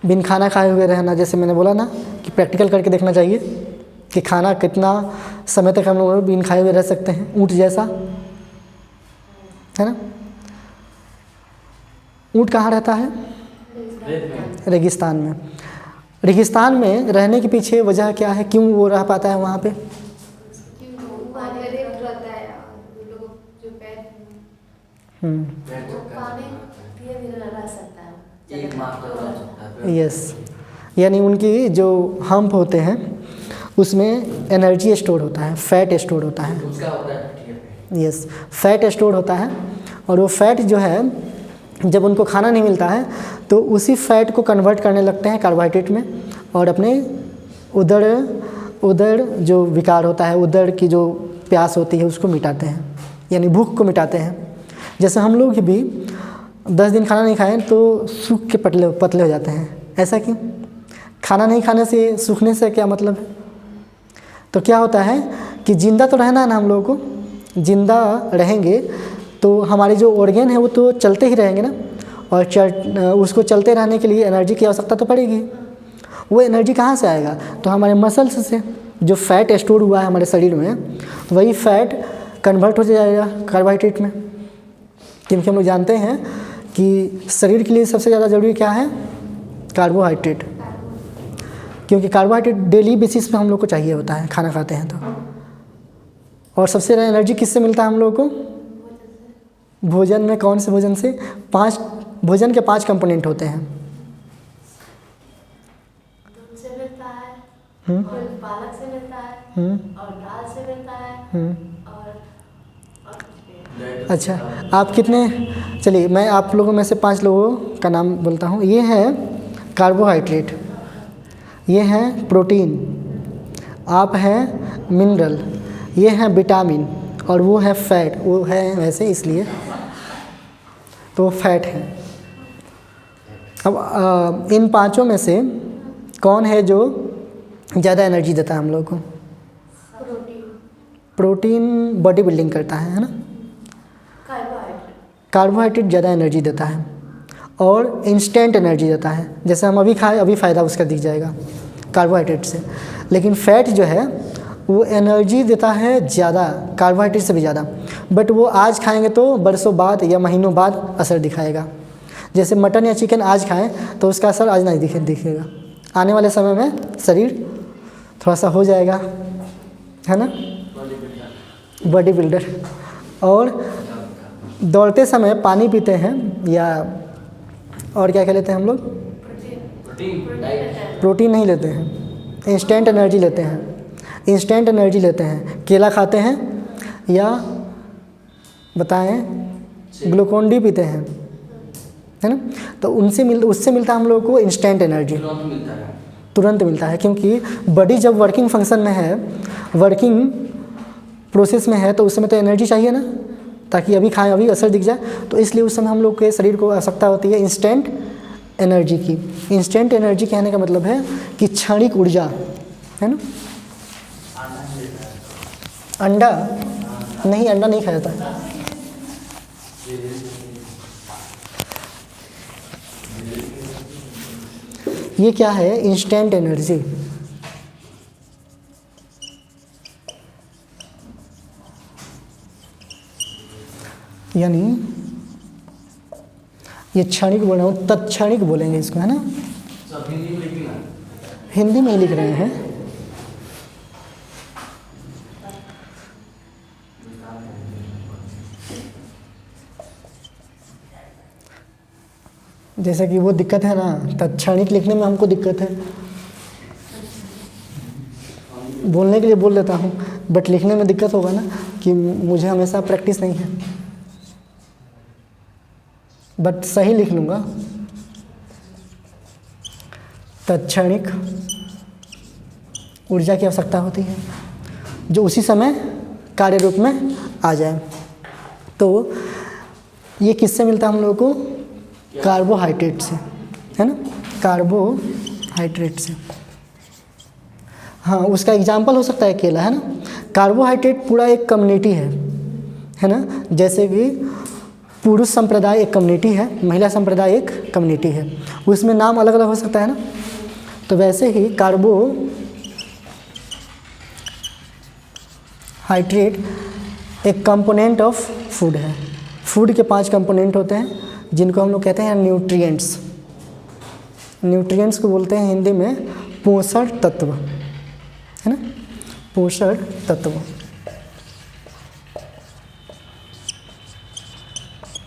Speaker 1: बिन खाना खाए हुए रहना, जैसे मैंने बोला ना कि प्रैक्टिकल करके देखना चाहिए कि खाना कितना समय तक हम लोग बिन खाए हुए रह सकते हैं, ऊँट जैसा, है ना। ऊँट कहाँ रहता है? रेगिस्तान में। रेगिस्तान में रहने के पीछे वजह क्या है, क्यों वो रह पाता है वहाँ पे? यस, यानी उनकी जो हम्प होते हैं उसमें एनर्जी स्टोर होता है, फैट स्टोर होता है। यस, फैट स्टोर होता है, और वो फैट जो है जब उनको खाना नहीं मिलता है तो उसी फैट को कन्वर्ट करने लगते हैं कार्बोहाइड्रेट में, और अपने उदर जो विकार होता है, उदर की जो प्यास होती है उसको मिटाते हैं, यानी भूख को मिटाते हैं। जैसे हम लोग भी 10 दिन खाना नहीं खाएं तो सूख के पतले हो जाते हैं, ऐसा क्यों? खाना नहीं खाने से, सूखने से क्या मतलब है? तो क्या होता है कि ज़िंदा तो रहना है ना, हम लोगों को ज़िंदा रहेंगे तो हमारे जो ऑर्गन है वो तो चलते ही रहेंगे ना, और उसको चलते रहने के लिए एनर्जी की आवश्यकता तो पड़ेगी। वो एनर्जी कहाँ से आएगा? तो हमारे मसल्स से। जो फैट स्टोर हुआ है हमारे शरीर में, वही फैट कन्वर्ट हो जाएगा कार्बोहाइड्रेट में, क्योंकि हम लोग जानते हैं कि शरीर के लिए सबसे ज़्यादा ज़रूरी क्या है? कार्बोहाइड्रेट, क्योंकि कार्बोहाइड्रेट डेली बेसिस पे हम लोग को चाहिए होता है खाना खाते हैं तो। और सबसे ज़्यादा एनर्जी किससे मिलता है हम लोग को? भोजन में। कौन से भोजन से? 5 भोजन के 5 कंपोनेंट होते हैं।
Speaker 3: दूध से मिलता है, और पालक से मिलता है, और दाल से मिलता है, और
Speaker 1: अच्छा, आप कितने, चलिए मैं आप लोगों में से 5 लोगों का नाम बोलता हूँ। ये है कार्बोहाइड्रेट, ये है प्रोटीन, आप हैं मिनरल, ये है विटामिन, और वो है फैट। वो है वैसे इसलिए तो फैट है। अब इन 5 में से कौन है जो ज़्यादा एनर्जी देता है हम लोग को? प्रोटीन बॉडी बिल्डिंग करता है ना। कार्बोहाइड्रेट ज़्यादा एनर्जी देता है और इंस्टेंट एनर्जी देता है। जैसे हम अभी खाए, अभी फ़ायदा उसका दिख जाएगा कार्बोहाइड्रेट से। लेकिन फ़ैट जो है वो एनर्जी देता है ज़्यादा, कार्बोहाइड्रेट से भी ज़्यादा, बट वो आज खाएंगे तो बरसों बाद या महीनों बाद असर दिखाएगा। जैसे मटन या चिकन आज खाएं तो उसका असर आज नहीं दिखेगा, आने वाले समय में शरीर थोड़ा सा हो जाएगा, है ना, बॉडी बिल्डर। और दौड़ते समय पानी पीते हैं, या और क्या लेते हैं हम लोग? प्रोटीन नहीं लेते हैं, इंस्टेंट एनर्जी लेते हैं। इंस्टेंट एनर्जी लेते हैं, केला खाते हैं या बताएं ग्लूकोन डी पीते हैं, है ना। तो उससे मिलता है हम लोग को इंस्टेंट एनर्जी, तुरंत मिलता है। क्योंकि बॉडी जब वर्किंग फंक्शन में है, वर्किंग प्रोसेस में है, तो उस समय तो एनर्जी चाहिए ना, ताकि अभी खाएं अभी असर दिख जाए। तो इसलिए उस समय हम लोग के शरीर को आवश्यकता होती है इंस्टेंट एनर्जी की। इंस्टेंट एनर्जी कहने का मतलब है कि क्षणिक ऊर्जा, है ना। अंडा नहीं, अंडा नहीं खाया जाता। ये क्या है? Instant energy. यानी ये क्षणिक बोल रहा हूँ, तत्क्षणिक बोलेंगे इसको, है ना। हिंदी में ही लिख रहे हैं। जैसे कि वो दिक्कत है ना, तत्क्षणिक लिखने में हमको दिक्कत है। बोलने के लिए बोल लेता हूँ, बट लिखने में दिक्कत होगा ना, कि मुझे हमेशा प्रैक्टिस नहीं है, बट सही लिख लूँगा। तत्क्षणिक ऊर्जा की आवश्यकता होती है जो उसी समय कार्य रूप में आ जाए। तो ये किससे मिलता है हम लोगों को? कार्बोहाइड्रेट से, है ना, कार्बोहाइड्रेट से। हाँ, उसका एग्जाम्पल हो सकता है केला, है ना। कार्बोहाइड्रेट पूरा एक कम्युनिटी है ना। जैसे कि पुरुष संप्रदाय एक कम्युनिटी है, महिला संप्रदाय एक कम्युनिटी है, उसमें नाम अलग अलग हो सकता है ना। तो वैसे ही कार्बोहाइड्रेट एक कंपोनेंट ऑफ फूड है। फूड के 5 कंपोनेंट होते हैं जिनको हम लोग कहते हैं न्यूट्रिएंट्स। न्यूट्रिएंट्स को बोलते हैं हिंदी में पोषण तत्व, है ना, पोषण तत्व,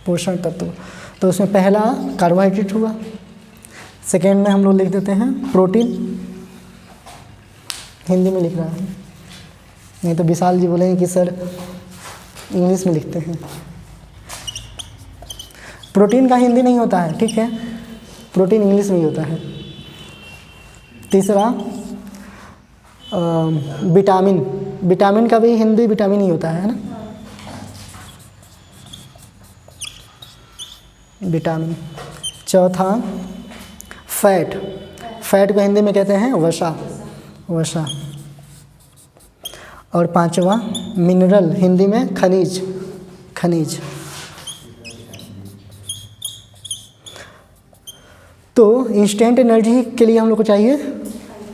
Speaker 1: पोषण तत्व। तो उसमें पहला कार्बोहाइड्रेट हुआ, सेकेंड में हम लोग लिख देते हैं प्रोटीन, हिंदी में लिख रहा है, नहीं तो विशाल जी बोलेंगे कि सर इंग्लिश में लिखते हैं। प्रोटीन का हिंदी नहीं होता है, ठीक है, प्रोटीन इंग्लिश में ही होता है। तीसरा विटामिन, विटामिन का भी हिंदी विटामिन ही होता है ना, विटामिन। चौथा फैट, फैट को हिंदी में कहते हैं वसा, वसा। और पांचवा मिनरल, हिंदी में खनिज, खनिज। तो इंस्टेंट एनर्जी के लिए हम लोग को चाहिए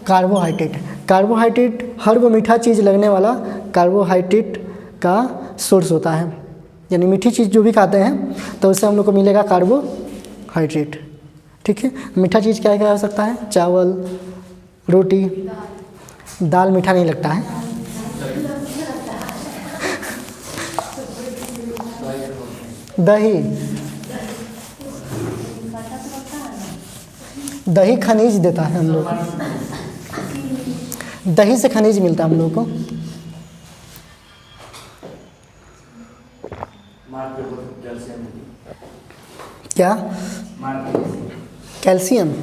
Speaker 1: कार्बोहाइड्रेट। कार्बोहाइड्रेट हर वो मीठा चीज़ लगने वाला कार्बोहाइड्रेट का सोर्स होता है, यानी मीठी चीज़ जो भी खाते हैं तो उससे हम लोग को मिलेगा कार्बोहाइड्रेट, ठीक है। मीठा चीज़ क्या क्या हो सकता है, चावल, रोटी, दाल मीठा नहीं लगता है, दही, दही खनिज देता है हम लोग को, दही से खनिज मिलता है हम लोग को। क्या, कैल्शियम,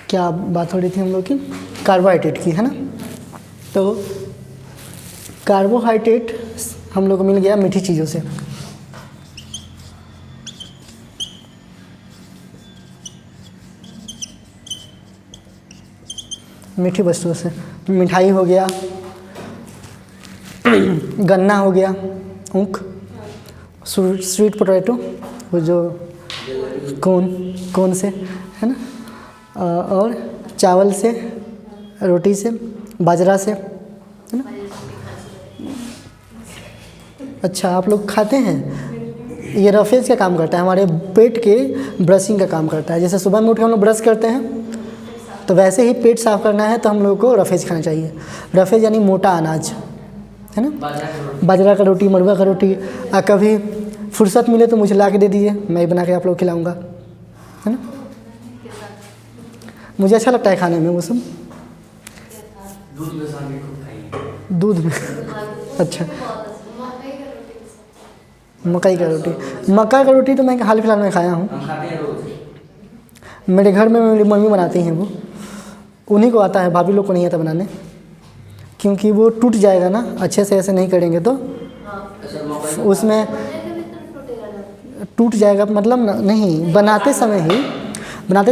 Speaker 1: क्या बात हो रही थी हम लोग की, कार्बोहाइड्रेट की, है ना। तो कार्बोहाइड्रेट हम लोग को मिल गया मीठी चीज़ों से। मीठी वस्तुओं से, मिठाई हो गया, गन्ना हो गया, ऊख, स्वीट पोटैटो, वो जो कोन से, है ना, और चावल से, रोटी से, बाजरा से, है ना। अच्छा, आप लोग खाते हैं, ये रफेज का काम करता है, हमारे पेट के ब्रशिंग का काम करता है। जैसे सुबह में उठ के हम लोग ब्रश करते हैं तो वैसे ही पेट साफ करना है तो हम लोगों को रफेज खाना चाहिए। रफेज यानी मोटा अनाज, है ना, बाजरा का रोटी, मड़ुआ का रोटी। कभी फुर्सत मिले तो मुझे ला के दे दीजिए, मैं ही बना के आप लोग खिलाऊँगा, है ना। मुझे अच्छा लगता है खाने में वो सब।
Speaker 2: दूध में शामिल खूब खाइए।
Speaker 1: दूध में अच्छा, मकई का रोटी, मक्का का रोटी तो मैं हाल फिलहाल में खाया हूँ।
Speaker 2: हम खाते हैं रोज।
Speaker 1: मेरे घर में मेरी मम्मी बनाती हैं, वो उन्हीं को आता है, भाभी लोग को नहीं आता बनाने, क्योंकि वो टूट जाएगा ना, अच्छे से ऐसे नहीं करेंगे तो उसमें टूट जाएगा। मतलब नहीं, बनाते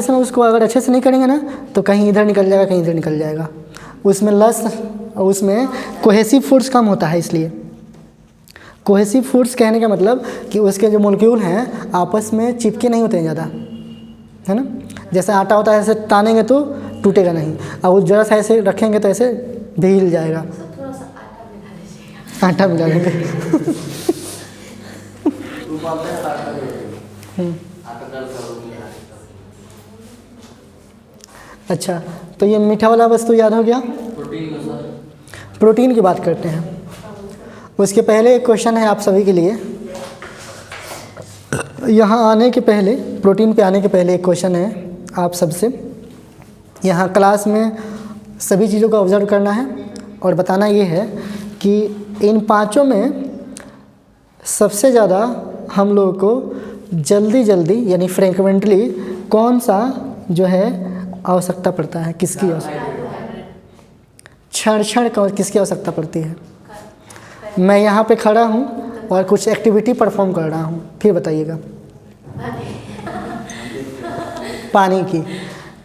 Speaker 1: समय उसको अगर अच्छे से नहीं करेंगे ना तो कहीं इधर निकल जाएगा, कहीं इधर निकल जाएगा। उसमें उसमें कोहेसिव फोर्स कम होता है, इसलिए कोहेसिव फोर्स कहने का मतलब कि उसके जो मॉलिक्यूल हैं आपस में चिपके नहीं होते हैं ज़्यादा, है ना। जैसे आटा होता है, ऐसे तानेंगे तो टूटेगा नहीं, और वो जरा सा ऐसे रखेंगे तो ऐसे ढील जाएगा।
Speaker 3: थोड़ा सा आटा मिला दीजिएगा।
Speaker 1: आटा मिला लेंगे। अच्छा, तो ये मीठा वाला वस्तु याद हो गया। प्रोटीन की बात करते हैं। उसके पहले एक क्वेश्चन है आप सभी के लिए। यहाँ आने के पहले, प्रोटीन पे आने के पहले एक क्वेश्चन है आप सबसे। यहाँ क्लास में सभी चीज़ों को ऑब्जर्व करना है और बताना ये है कि इन पांचों में सबसे ज़्यादा हम लोगों को जल्दी यानी फ्रेक्वेंटली कौन सा जो है आवश्यकता पड़ता है, किसकी आवश्यकता, क्षण किसकी आवश्यकता पड़ती है। मैं यहाँ पे खड़ा हूँ और कुछ एक्टिविटी परफॉर्म कर रहा हूँ, फिर बताइएगा। पानी की,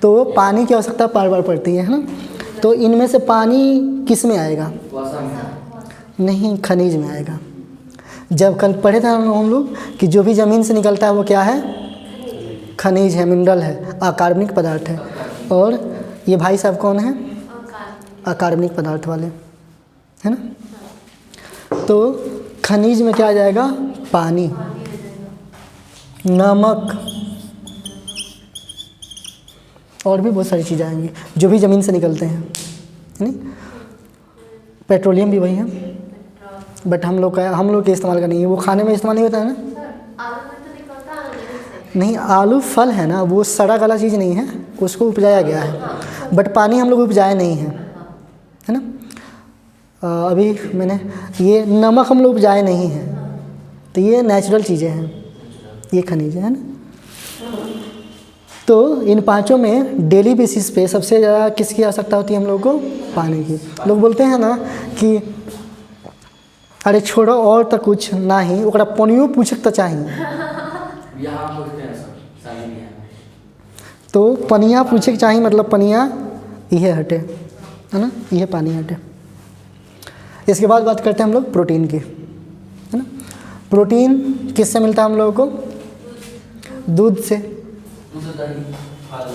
Speaker 1: तो पानी की आवश्यकता बार बार पड़ती है ना। तो इनमें से पानी किस में आएगा? नहीं, खनिज में आएगा। जब कल पढ़े थे हम लोग कि जो भी ज़मीन से निकलता है वो क्या है, खनिज है, मिनरल है, अकार्बनिक पदार्थ है। और ये भाई साहब कौन है, अकार्बनिक पदार्थ वाले, है ना। तो खनिज में क्या आ जाएगा, पानी, नमक और भी बहुत सारी चीज़ें आएंगी जो भी ज़मीन से निकलते हैं, नहीं। पेट्रोलियम भी वही है, बट हम लोग के इस्तेमाल का नहीं है, वो खाने में इस्तेमाल नहीं होता है ना।
Speaker 3: आलू में तो निकलता है जमीन से।
Speaker 1: नहीं, आलू फल है ना, वो सड़ा गला चीज़ नहीं है, उसको उपजाया गया है, बट पानी हम लोग उपजाए नहीं है, है ना। अभी मैंने ये नमक हम लोग उपजाए नहीं हैं, तो ये नेचुरल चीज़ें हैं, ये खनिज है ना। तो इन पांचों में डेली बेसिस पे सबसे ज़्यादा किसकी आवश्यकता होती है हम लोग को, पानी की। लोग बोलते हैं ना कि अरे छोड़ो और तो कुछ ना ही, ओकरा पानियो पूछक तो चाहिए,
Speaker 2: यहाँ पूछते हैं सब सारी यहाँ।
Speaker 1: तो पनिया पूछे के चाहिए, मतलब पनिया यह हटे, है ना, यह पानी हटे। इसके बाद बात करते हैं हम लोग प्रोटीन की, है ना। प्रोटीन किससे मिलता है हम लोगों को, दूध से।
Speaker 2: दूध, दही, फल।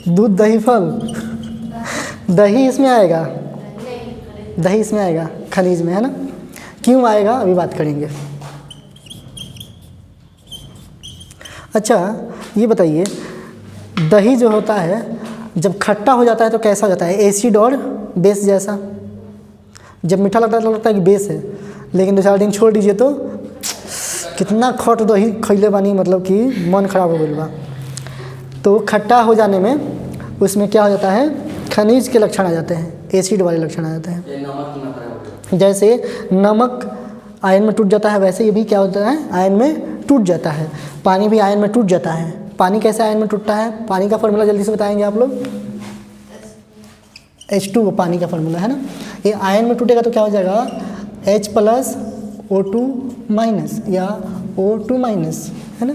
Speaker 1: दूध, दही, फल, दही इसमें आएगा, दही इसमें आएगा खनिज में, है ना। क्यों आएगा अभी बात करेंगे। अच्छा ये बताइए, दही जो होता है जब खट्टा हो जाता है तो कैसा हो जाता है, एसिड और बेस जैसा। जब मीठा लगता है तो लगता है कि बेस है, लेकिन 2-4 दिन छोड़ दीजिए तो कितना खट दही खैले बानी, मतलब कि मन खराब हो गई बा। तो खट्टा हो जाने में उसमें क्या हो जाता है, खनिज के लक्षण आ जाते हैं, एसिड वाले लक्षण आ जाते हैं।
Speaker 2: ये नमक की मात्रा होती है।
Speaker 1: जैसे नमक आयन में टूट जाता है, वैसे ये भी क्या होता है, आयन में टूट जाता है। पानी भी आयन में टूट जाता है। पानी कैसे आयन में टूटता है, पानी का फॉर्मूला जल्दी से बताएंगे आप लोग। H2 पानी का फॉर्मूला है ना। ये आयन में टूटेगा तो क्या हो जाएगा, H+O2- या O2-, है ना,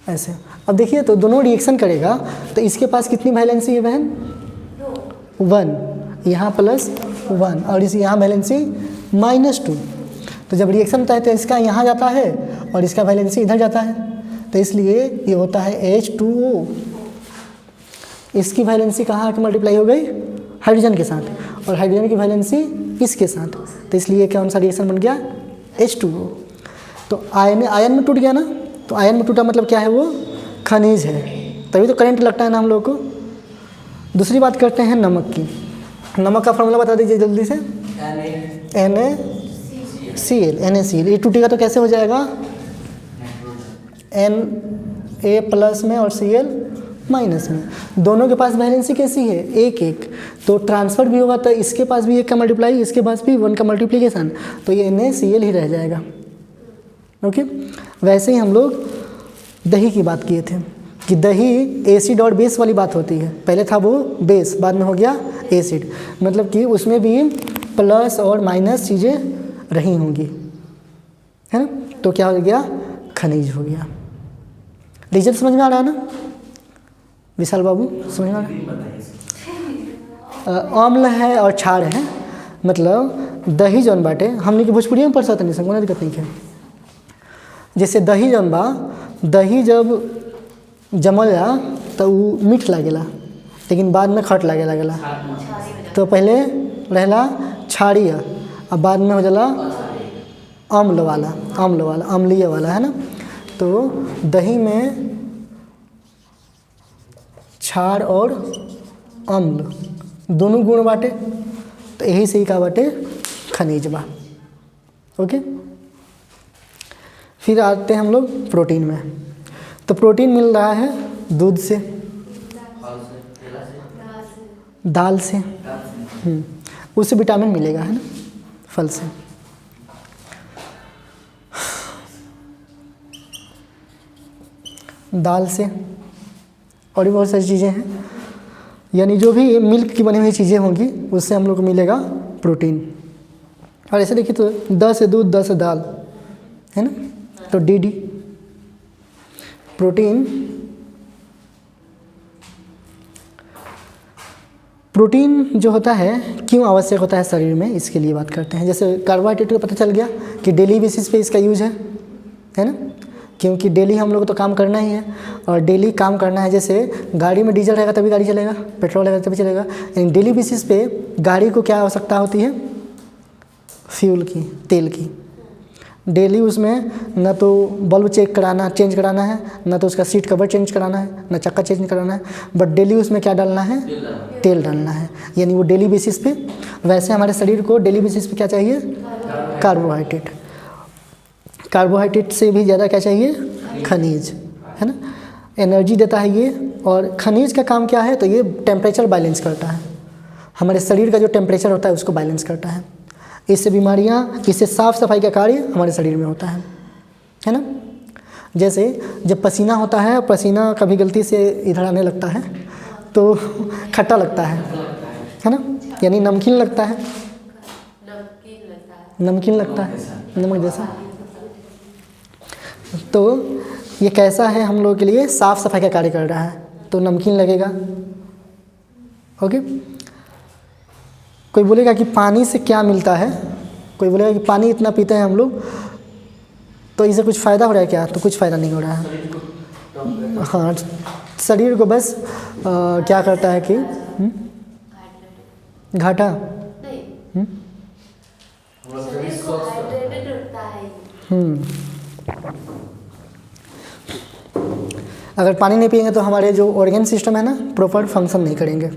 Speaker 1: ऐसे। अब देखिए तो दोनों रिएक्शन करेगा तो इसके पास कितनी वैलेंसी है बहन, 1, यहाँ +1 और इस यहाँ वैलेंसी -2। तो जब रिएक्शन होता है तो इसका यहाँ जाता है और इसका वैलेंसी इधर जाता है, तो इसलिए ये होता है H2O। इसकी वैलेंसी कहाँ आके मल्टीप्लाई हो गई, हाइड्रोजन के साथ, और हाइड्रोजन की वैलेंसी इसके साथ, तो इसलिए कौन सा रिएक्शन बन गया, H2O। तो आयन में टूट गया ना, तो आयन में टूटा मतलब क्या है, वो खनिज है, तभी तो करंट लगता है ना हम लोग को। दूसरी बात करते हैं नमक की। नमक का फॉर्मूला बता दीजिए जल्दी से। NaCl। ये टूटेगा तो कैसे हो जाएगा, Na+ में और Cl- में। दोनों के पास वैलेंसी कैसी है, 1-1, तो ट्रांसफर भी होगा तो इसके पास भी 1 का मल्टीप्लाई, इसके पास भी 1 का मल्टीप्लिकेशन, तो ये NaCl ही रह जाएगा। ओके। वैसे ही हम लोग दही की बात किए थे कि दही एसिड और बेस वाली बात होती है। पहले था वो बेस, बाद में हो गया एसिड, मतलब कि उसमें भी प्लस और माइनस चीज़ें रही होंगी, है ना। तो क्या हो गया, खनिज हो गया। रिजल्ट समझ में आ रहा है ना विशाल बाबू, समझ में आ रहा है। अम्ल है और क्षार है, मतलब दही जौन बाटे हमने के भोजपुरी में पढ़ सकते नहीं, कोई दिक्कत नहीं है। जैसे दही जौन बा, दही जब जमला तो वो मीठ लागेला, लेकिन बाद में खट लागे लगेला। तो पहले रहला क्षारीय, अब बाद में हो जाला अम्ल वाला, अम्लीय वाला, है ना। तो दही में क्षार और अम्ल दोनों गुण बाटे, तो यही से ही का बाटे, खनिज बा। ओके। फिर आते हैं हम लोग प्रोटीन में। तो प्रोटीन मिल रहा है दूध से, दाल से, उससे विटामिन मिलेगा, है ना, फल से। दाल से और भी बहुत सारी चीज़ें हैं, यानी जो भी मिल्क की बनी हुई चीज़ें होंगी उससे हम लोग को मिलेगा प्रोटीन। और ऐसे देखिए तो द से दूध, द से दाल, है ना, तो डी प्रोटीन जो होता है क्यों आवश्यक होता है शरीर में, इसके लिए बात करते हैं। जैसे कार्बोहाइड्रेट को पता चल गया कि डेली बेसिस पे इसका यूज है ना, क्योंकि डेली हम लोग तो काम करना ही है और डेली काम करना है। जैसे गाड़ी में डीजल रहेगा तभी गाड़ी चलेगा, पेट्रोल रहेगा तभी चलेगा, लेकिन डेली बेसिस पे गाड़ी को क्या आवश्यकता होती है, फ्यूल की, तेल की। डेली उसमें न तो बल्ब चेंज कराना है, न तो उसका सीट कवर चेंज कराना है, न चक्का चेंज कराना है, बट डेली उसमें क्या डालना है, तेल डालना है, यानी वो डेली बेसिस पे। वैसे हमारे शरीर को डेली बेसिस पे क्या चाहिए, कार्बोहाइड्रेट। कार्बोहाइड्रेट से भी ज़्यादा क्या चाहिए, खनिज, है ना, एनर्जी देता है ये। और खनिज का काम क्या है, तो ये टेम्परेचर बैलेंस करता है, हमारे शरीर का जो टेम्परेचर होता है उसको बैलेंस करता है। इससे बीमारियाँ, इससे साफ़ सफाई का कार्य हमारे शरीर में होता है ना। जैसे जब पसीना होता है, पसीना कभी गलती से इधर आने लगता है तो खट्टा लगता है ना, यानी नमकीन लगता है, नमकीन लगता है, नमक जैसा। तो ये कैसा है, हम लोगों के लिए साफ़ सफाई का कार्य कर रहा है, तो नमकीन लगेगा। ओके, कोई बोलेगा कि पानी से क्या मिलता है, कोई बोलेगा कि पानी इतना पीते हैं हम लोग तो इससे कुछ फ़ायदा हो रहा है क्या, तो कुछ फ़ायदा नहीं हो रहा है। हाँ, शरीर को बस क्या करता है कि घाटा, अगर पानी नहीं पिएंगे तो हमारे जो ऑर्गन सिस्टम है ना प्रॉपर फंक्शन नहीं करेंगे,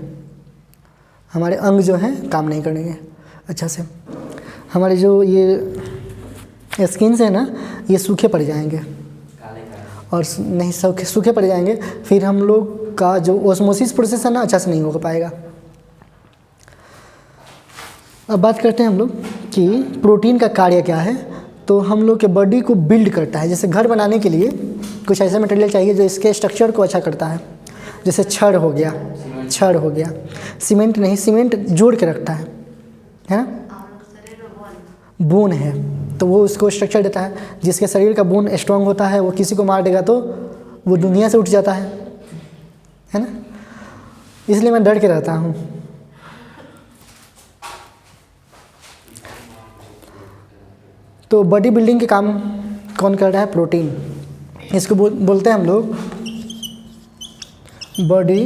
Speaker 1: हमारे अंग जो हैं काम नहीं करेंगे अच्छा से, हमारे जो ये स्किन से है ना ये सूखे पड़ जाएंगे और नहीं सूखे पड़ जाएंगे, फिर हम लोग का जो ऑस्मोसिस प्रोसेस है ना अच्छा से नहीं हो पाएगा। अब बात करते हैं हम लोग कि प्रोटीन का कार्य क्या है। तो हम लोग के बॉडी को बिल्ड करता है, जैसे घर बनाने के लिए कुछ ऐसा मटेरियल चाहिए जो इसके स्ट्रक्चर को अच्छा करता है, जैसे छड़ हो गया, सीमेंट नहीं, सीमेंट जोड़ के रखता है ना, बोन है तो वो उसको स्ट्रक्चर देता है। जिसके शरीर का बोन स्ट्रांग होता है वो किसी को मार देगा तो वो दुनिया से उठ जाता है ना, इसलिए मैं डर के रहता हूँ। तो बॉडी बिल्डिंग के काम कौन कर रहा है, प्रोटीन। इसको बोलते हैं हम लोग बॉडी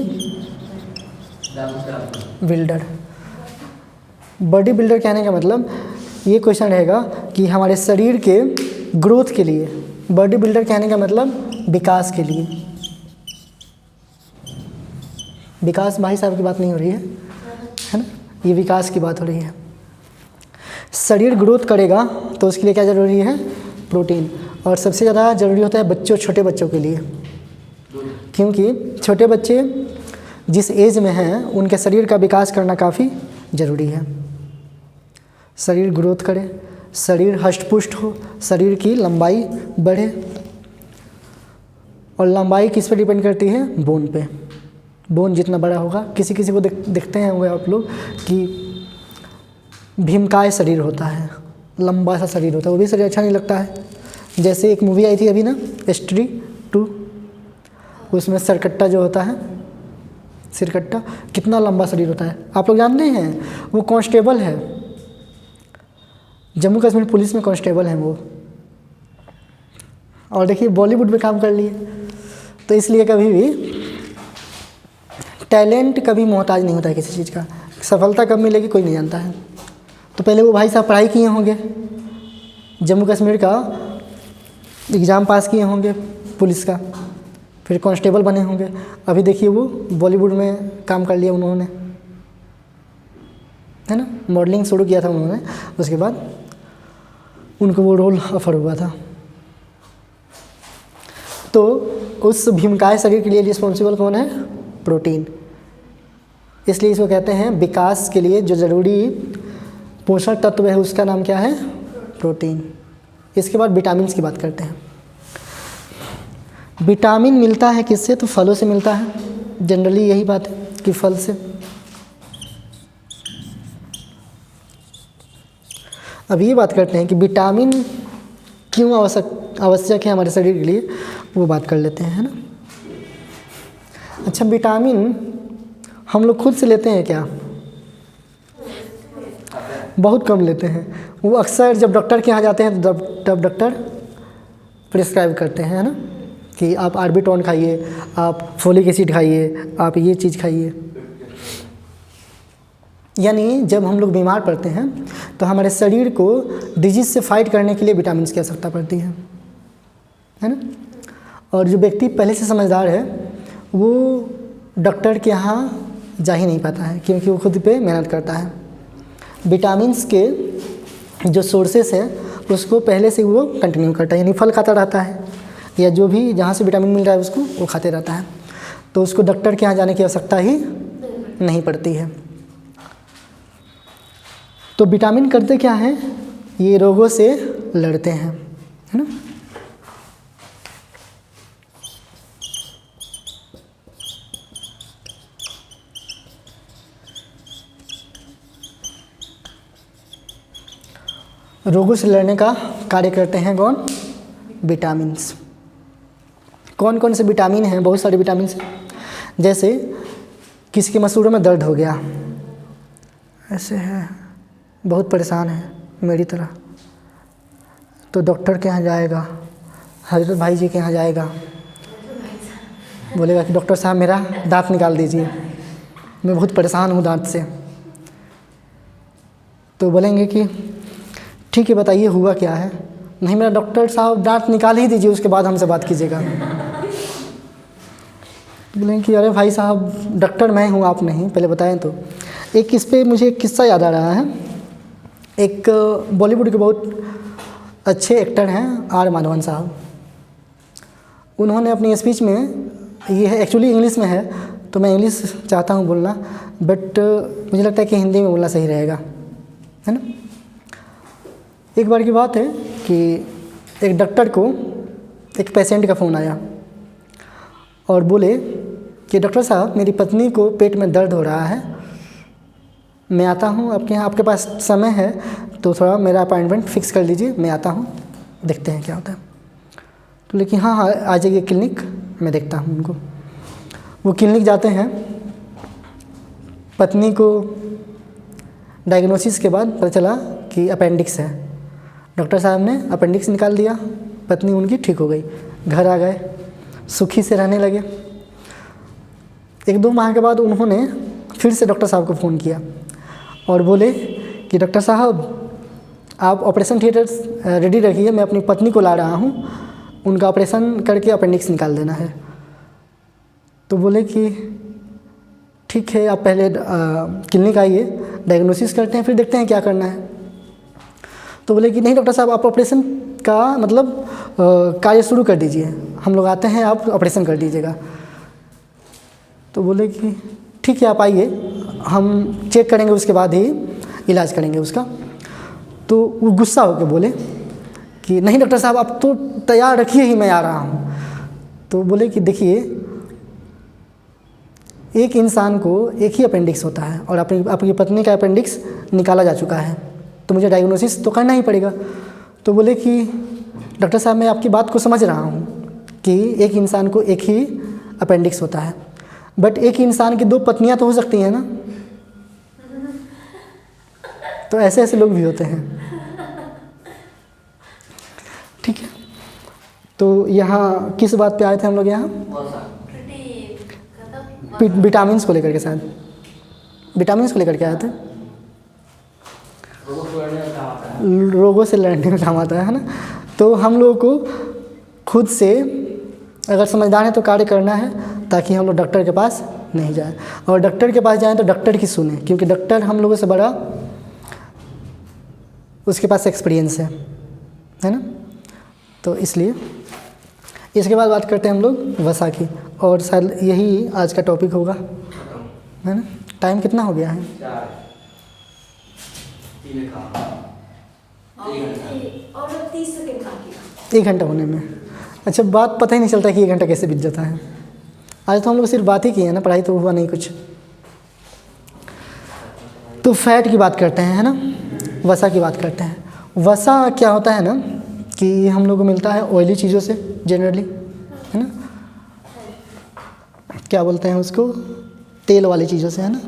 Speaker 1: बिल्डर। बॉडी बिल्डर कहने का मतलब ये क्वेश्चन रहेगा कि हमारे शरीर के ग्रोथ के लिए, बॉडी बिल्डर कहने का मतलब विकास के लिए। विकास भाई साहब की बात नहीं हो रही है ना, ये विकास की बात हो रही है। शरीर ग्रोथ करेगा तो उसके लिए क्या ज़रूरी है, प्रोटीन। और सबसे ज़्यादा ज़रूरी होता है बच्चों, छोटे बच्चों के लिए, क्योंकि छोटे बच्चे जिस एज में हैं उनके शरीर का विकास करना काफ़ी ज़रूरी है। शरीर ग्रोथ करे, शरीर हष्ट-पुष्ट हो, शरीर की लंबाई बढ़े, और लंबाई किस पे डिपेंड करती है, बोन पे। बोन जितना बड़ा होगा, किसी किसी को देखते हैं होंगे आप लोग कि भीमकाय शरीर होता है, लंबा सा शरीर होता है, वो भी शरीर अच्छा नहीं लगता है। जैसे एक मूवी आई थी अभी ना, स्त्री 2, उसमें सरकट्टा जो होता है, सिरकट्टा, कितना लंबा शरीर होता है। आप लोग जानते हैं वो कांस्टेबल है, जम्मू कश्मीर पुलिस में कांस्टेबल हैं वो, और देखिए बॉलीवुड में काम कर लिए। तो इसलिए कभी भी टैलेंट कभी मोहताज नहीं होता है किसी चीज़ का, सफलता कब मिलेगी कोई नहीं जानता है। तो पहले वो भाई साहब पढ़ाई किए होंगे, जम्मू कश्मीर का एग्ज़ाम पास किए होंगे पुलिस का, फिर कांस्टेबल बने होंगे, अभी देखिए वो बॉलीवुड में काम कर लिया उन्होंने, है ना, मॉडलिंग शुरू किया था उन्होंने, उसके बाद उनको वो रोल ऑफर हुआ था। तो उस भीमकाय शरीर के लिए रिस्पॉन्सिबल कौन है, प्रोटीन। इसलिए इसको कहते हैं विकास के लिए जो ज़रूरी पोषक तत्व है उसका नाम क्या है, प्रोटीन। इसके बाद विटामिन की बात करते हैं। विटामिन मिलता है किससे, तो फलों से मिलता है, जनरली यही बात है कि फल से। अब ये बात करते हैं कि विटामिन क्यों आवश्यक है हमारे शरीर के लिए, वो बात कर लेते हैं, है ना। अच्छा, विटामिन हम लोग खुद से लेते हैं क्या, बहुत कम लेते हैं। वो अक्सर जब डॉक्टर के यहाँ जाते हैं तब डॉक्टर प्रिस्क्राइब करते हैं, है ना, कि आप आर्बिटोन खाइए, आप फोलिक एसिड खाइए, आप ये चीज़ खाइए। यानी जब हम लोग बीमार पड़ते हैं तो हमारे शरीर को डिजीज़ से फाइट करने के लिए विटामिन की आवश्यकता पड़ती है ना। और जो व्यक्ति पहले से समझदार है वो डॉक्टर के यहाँ जा ही नहीं पाता है, क्योंकि वो खुद पे मेहनत करता है। विटामिन्स के जो सोर्सेस हैं उसको पहले से वो कंटिन्यू करता है, यानी फल खाता रहता है या जो भी जहाँ से विटामिन मिल रहा है उसको वो खाते रहता है, तो उसको डॉक्टर के यहाँ जाने की आवश्यकता ही नहीं पड़ती है। तो विटामिन करते क्या हैं, ये रोगों से लड़ते हैं, है ना। रोगों से लड़ने का कार्य करते हैं कौन, विटामिन्स। कौन कौन से विटामिन हैं, बहुत सारे विटामिन हैं। जैसे किसी के मसूड़ों में दर्द हो गया, ऐसे है, बहुत परेशान है मेरी तरह, तो डॉक्टर के यहाँ जाएगा, हजरत भाई जी के यहाँ जाएगा, बोलेगा कि डॉक्टर साहब मेरा दांत निकाल दीजिए, मैं बहुत परेशान हूँ दांत से। तो बोलेंगे कि ठीक है बताइए हुआ क्या है। नहीं मेरा डॉक्टर साहब दांत निकाल ही दीजिए, उसके बाद हमसे बात कीजिएगा। बोलेंगे कि अरे भाई साहब डॉक्टर मैं हूँ आप नहीं, पहले बताएं तो। एक इस पर मुझे एक किस्सा याद आ रहा है। एक बॉलीवुड के बहुत अच्छे एक्टर हैं आर माधवन साहब, उन्होंने अपनी स्पीच में, ये है एक्चुअली इंग्लिश में है तो मैं इंग्लिश चाहता हूँ बोलना, बट मुझे लगता है कि हिंदी में बोलना सही रहेगा, है ना। एक बार की बात है कि एक डॉक्टर को एक पेशेंट का फ़ोन आया और बोले कि डॉक्टर साहब मेरी पत्नी को पेट में दर्द हो रहा है, मैं आता हूँ आपके यहाँ, आपके पास समय है तो थोड़ा मेरा अपॉइंटमेंट फ़िक्स कर लीजिए, मैं आता हूँ, देखते हैं क्या होता है। तो लेकिन हाँ हाँ आ जाइए क्लिनिक, मैं देखता हूँ उनको। वो क्लिनिक जाते हैं, पत्नी को डायग्नोसिस के बाद पता चला कि अपेंडिक्स है। डॉक्टर साहब ने अपेंडिक्स निकाल दिया, पत्नी उनकी ठीक हो गई, घर आ गए, सुखी से रहने लगे। 1-2 माह के बाद उन्होंने फिर से डॉक्टर साहब को फ़ोन किया और बोले कि डॉक्टर साहब आप ऑपरेशन थिएटर रेडी रखिए, मैं अपनी पत्नी को ला रहा हूँ, उनका ऑपरेशन करके अपेंडिक्स निकाल देना है। तो बोले कि ठीक है आप पहले क्लिनिक आइए, डायग्नोसिस करते हैं, फिर देखते हैं क्या करना है। तो बोले कि नहीं डॉक्टर साहब आप ऑपरेशन का मतलब कार्य शुरू कर दीजिए, हम लोग आते हैं, आप ऑपरेशन कर दीजिएगा। तो बोले कि ठीक है आप आइए, हम चेक करेंगे, उसके बाद ही इलाज करेंगे उसका। तो वो गुस्सा होकर बोले कि नहीं डॉक्टर साहब आप तो तैयार रखिए ही, मैं आ रहा हूँ। तो बोले कि देखिए एक इंसान को एक ही अपेंडिक्स होता है और आपकी पत्नी का अपेंडिक्स निकाला जा चुका है, तो मुझे डायग्नोसिस तो करना ही पड़ेगा। तो बोले कि डॉक्टर साहब मैं आपकी बात को समझ रहा हूँ कि एक इंसान को एक ही अपेंडिक्स होता है, बट एक इंसान की 2 पत्नियाँ तो हो सकती हैं ना। तो ऐसे ऐसे लोग भी होते हैं, ठीक है। तो यहाँ किस बात पे आए थे हम लोग, यहाँ विटामिन्स को लेकर के, शायद विटामिन्स को लेकर के आए थे। रोगों से लड़ने में काम आता है ना। तो हम लोगों को खुद से अगर समझदार है तो कार्य करना है, ताकि हम लोग डॉक्टर के पास नहीं जाएं, और डॉक्टर के पास जाएं तो डॉक्टर की सुने, क्योंकि डॉक्टर हम लोगों से बड़ा, उसके पास एक्सपीरियंस है ना। तो इसलिए इसके बाद बात करते हैं हम लोग वसा की, और शायद यही आज का टॉपिक होगा, है ना। टाइम कितना हो गया है? 1 घंटा होने में। अच्छा बात पता ही नहीं चलता कि 1 घंटा कैसे बीत जाता है। आज तो हम लोग सिर्फ बात ही की है ना, पढ़ाई तो हुआ नहीं कुछ। तो फैट की बात करते हैं, है ना, वसा की बात करते हैं। वसा क्या होता है ना कि हम लोग को मिलता है ऑयली चीज़ों से जनरली, है ना, क्या बोलते हैं उसको, तेल वाली चीज़ों से, है ना।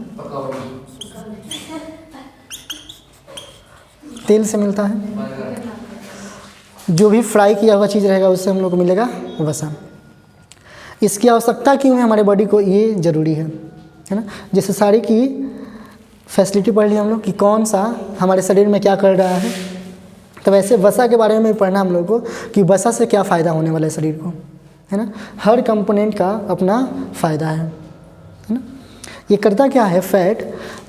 Speaker 1: तेल से मिलता है, जो भी फ्राई किया हुआ चीज़ रहेगा उससे हम लोग को मिलेगा वसा। इसकी आवश्यकता क्यों है हमारे बॉडी को, ये ज़रूरी है ना। जैसे साड़ी की फैसिलिटी पढ़ ली हम लोग कि कौन सा हमारे शरीर में क्या कर रहा है, तो वैसे वसा के बारे में पढ़ना हम लोग को कि वसा से क्या फ़ायदा होने वाला है शरीर को, है ना। हर कंपोनेंट का अपना फ़ायदा है ना। ये करता क्या है फैट,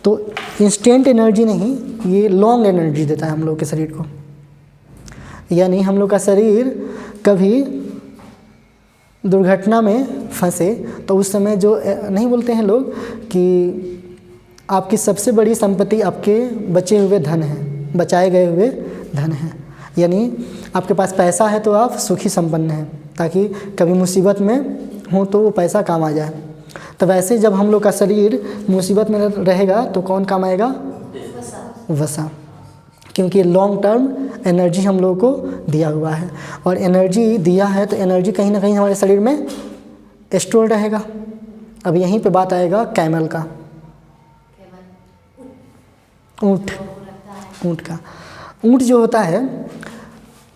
Speaker 1: तो इंस्टेंट एनर्जी नहीं, ये लॉन्ग एनर्जी देता है हम लोग के शरीर को। यानी हम लोग का शरीर कभी दुर्घटना में फंसे तो उस समय जो नहीं बोलते हैं लोग कि आपकी सबसे बड़ी संपत्ति आपके बचे हुए धन है, बचाए गए हुए धन है। यानी आपके पास पैसा है तो आप सुखी संपन्न हैं, ताकि कभी मुसीबत में हो तो वो पैसा काम आ जाए। तो वैसे जब हम लोग का शरीर मुसीबत में रहेगा तो कौन काम आएगा, वसा, क्योंकि लॉन्ग टर्म एनर्जी हम लोगों को दिया हुआ है। और एनर्जी दिया है तो एनर्जी कहीं ना कहीं हमारे शरीर में स्टोर रहेगा। अब यहीं पे बात आएगा कैमल का, ऊँट का। ऊँट जो होता है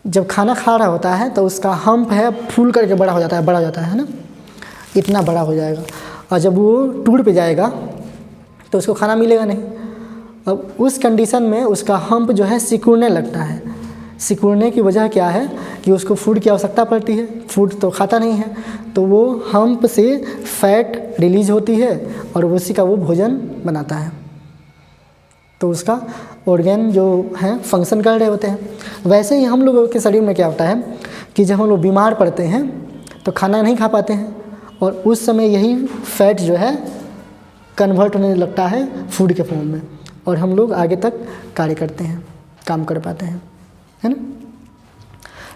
Speaker 1: जब खाना खा रहा होता है तो उसका हम्प है फूल करके बड़ा हो जाता है ना, इतना बड़ा हो जाएगा। और जब वो टूर पे जाएगा तो उसको खाना मिलेगा नहीं। अब उस कंडीशन में उसका हम्प जो है सिकुड़ने लगता है। सिकुड़ने की वजह क्या है कि उसको फूड की आवश्यकता पड़ती है, फूड तो खाता नहीं है, तो वो हम्प से फैट रिलीज होती है और उसी का वो भोजन बनाता है। तो उसका ऑर्गन जो है फंक्शन कर रहे होते हैं। वैसे ही हम लोगों के शरीर में क्या होता है कि जब हम लोग बीमार पड़ते हैं तो खाना नहीं खा पाते हैं और उस समय यही फैट जो है कन्वर्ट होने लगता है फूड के फॉर्म में और हम लोग आगे तक कार्य करते हैं, काम कर पाते हैं, है ना।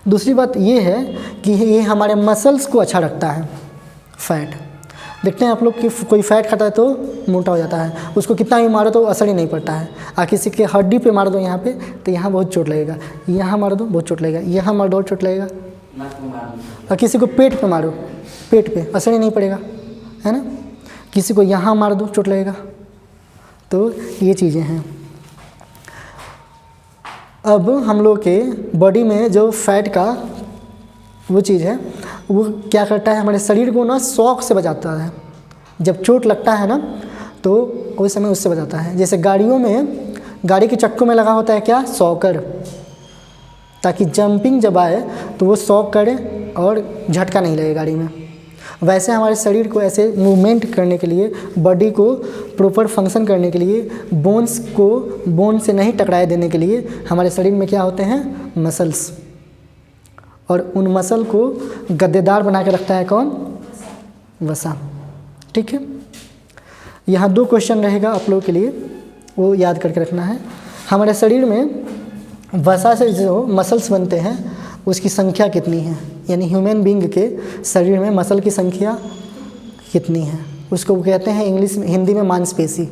Speaker 1: दूसरी बात ये है कि ये हमारे मसल्स को अच्छा रखता है फैट। देखते हैं आप लोग कि कोई फैट खाता है तो मोटा हो जाता है, उसको कितना भी मारो तो असर ही नहीं पड़ता है। और किसी के हड्डी पे मार दो यहाँ पे तो यहाँ बहुत चोट लगेगा, यहाँ मार दो बहुत चोट लगेगा, यहाँ मार दो चोट लगेगा। और किसी को पेट पे मारो, पेट पे असर ही नहीं पड़ेगा, है ना। किसी को यहाँ मार दो चोट लगेगा। तो ये चीज़ें हैं। अब हम लोग के बॉडी में जो फैट का वो चीज़ है वो क्या करता है, हमारे शरीर को ना शॉक से बचाता है। जब चोट लगता है ना तो उस समय उससे बचाता है। जैसे गाड़ियों में, गाड़ी के चक्कों में लगा होता है क्या, शॉकर, ताकि जंपिंग जब आए तो वो शॉक करे और झटका नहीं लगे गाड़ी में। वैसे हमारे शरीर को ऐसे मूवमेंट करने के लिए, बॉडी को प्रॉपर फंक्शन करने के लिए, बोन्स को बोन से नहीं टकराए देने के लिए हमारे शरीर में क्या होते हैं, मसल्स। और उन मसल को गद्देदार बना के रखता है कौन, वसा। ठीक है। यहाँ 2 क्वेश्चन रहेगा आप लोगों के लिए, वो याद करके रखना है। हमारे शरीर में वसा से जो मसल्स बनते हैं उसकी संख्या कितनी है, यानी ह्यूमन बीइंग के शरीर में मसल की संख्या कितनी है, उसको कहते हैं इंग्लिश में, हिंदी में मांसपेशी,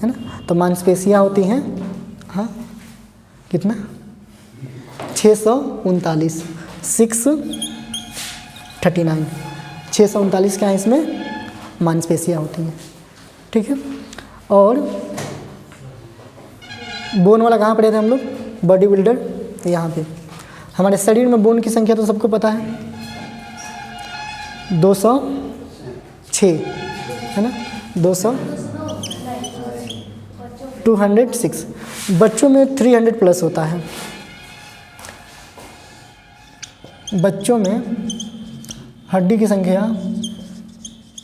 Speaker 1: है ना। तो मांसपेशियाँ होती हैं, हाँ कितना, 639, 639, 639 क्या है इसमें मांसपेशियाँ होती हैं। ठीक है। और बोन वाला कहाँ पढ़े थे हम लोग, बॉडी बिल्डर, यहाँ पे। हमारे शरीर में बोन की संख्या तो सबको पता है 206, है ना, 206। बच्चों में 300 प्लस होता है। बच्चों में हड्डी की संख्या,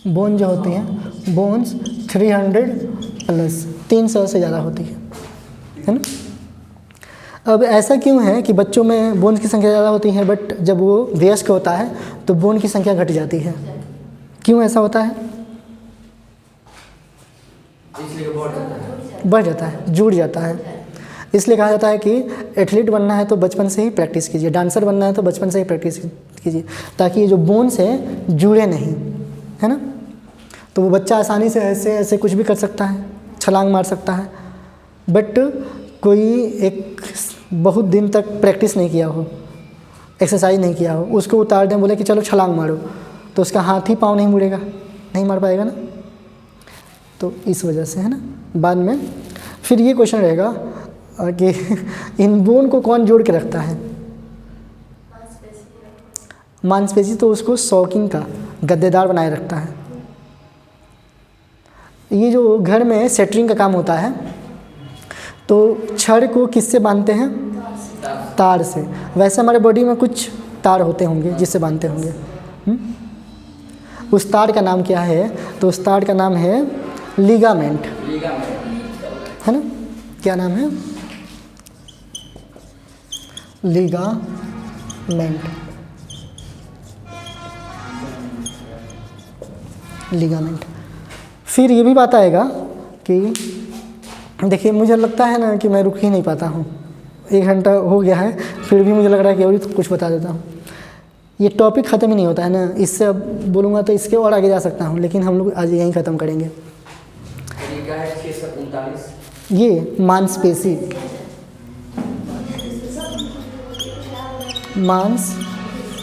Speaker 1: बोन जो होती हैं, बोन्स 300 प्लस, 300 से ज़्यादा होती है ना। अब ऐसा क्यों है कि बच्चों में बोन की संख्या ज़्यादा होती है बट जब वो वयस्क होता है तो बोन की संख्या घट जाती है, क्यों ऐसा होता है, बढ़ जाता है, जुड़ जाता है। इसलिए कहा जाता है कि एथलीट बनना है तो बचपन से ही प्रैक्टिस कीजिए, डांसर बनना है तो बचपन से ही प्रैक्टिस कीजिए, ताकि ये जो बोन्स हैं जुड़े नहीं, है ना। तो वो बच्चा आसानी से ऐसे ऐसे कुछ भी कर सकता है, छलांग मार सकता है, बट कोई एक बहुत दिन तक प्रैक्टिस नहीं किया हो, एक्सरसाइज नहीं किया हो, उसको उतार दें, बोले कि चलो छलांग मारो, तो उसका हाथ ही पाँव नहीं मुड़ेगा, नहीं मार पाएगा ना। तो इस वजह से, है ना। बाद में फिर ये क्वेश्चन रहेगा, कि इन बोन को कौन जोड़ के रखता है? मांसपेशी तो उसको शौकिंग का गद्देदार बनाए रखता है। ये जो घर में सेटरिंग का काम होता है तो छड़ को किससे बांधते हैं? तार से। वैसे हमारे बॉडी में कुछ तार होते होंगे जिससे बांधते होंगे। उस तार का नाम क्या है? तो उस तार का नाम है लिगामेंट, है ना? क्या नाम है? लिगामेंट। लिगामेंट। फिर ये भी बात आएगा कि देखिए, मुझे लगता है ना कि मैं रुक ही नहीं पाता हूँ, 1 घंटा हो गया है, फिर भी मुझे लग रहा है कि और तो कुछ बता देता हूँ। ये टॉपिक ख़त्म ही नहीं होता है ना, इससे अब बोलूँगा तो इसके और आगे जा सकता हूँ, लेकिन हम लोग आज यहीं ख़त्म करेंगे। ये मांसपेशी, मांसपेशी,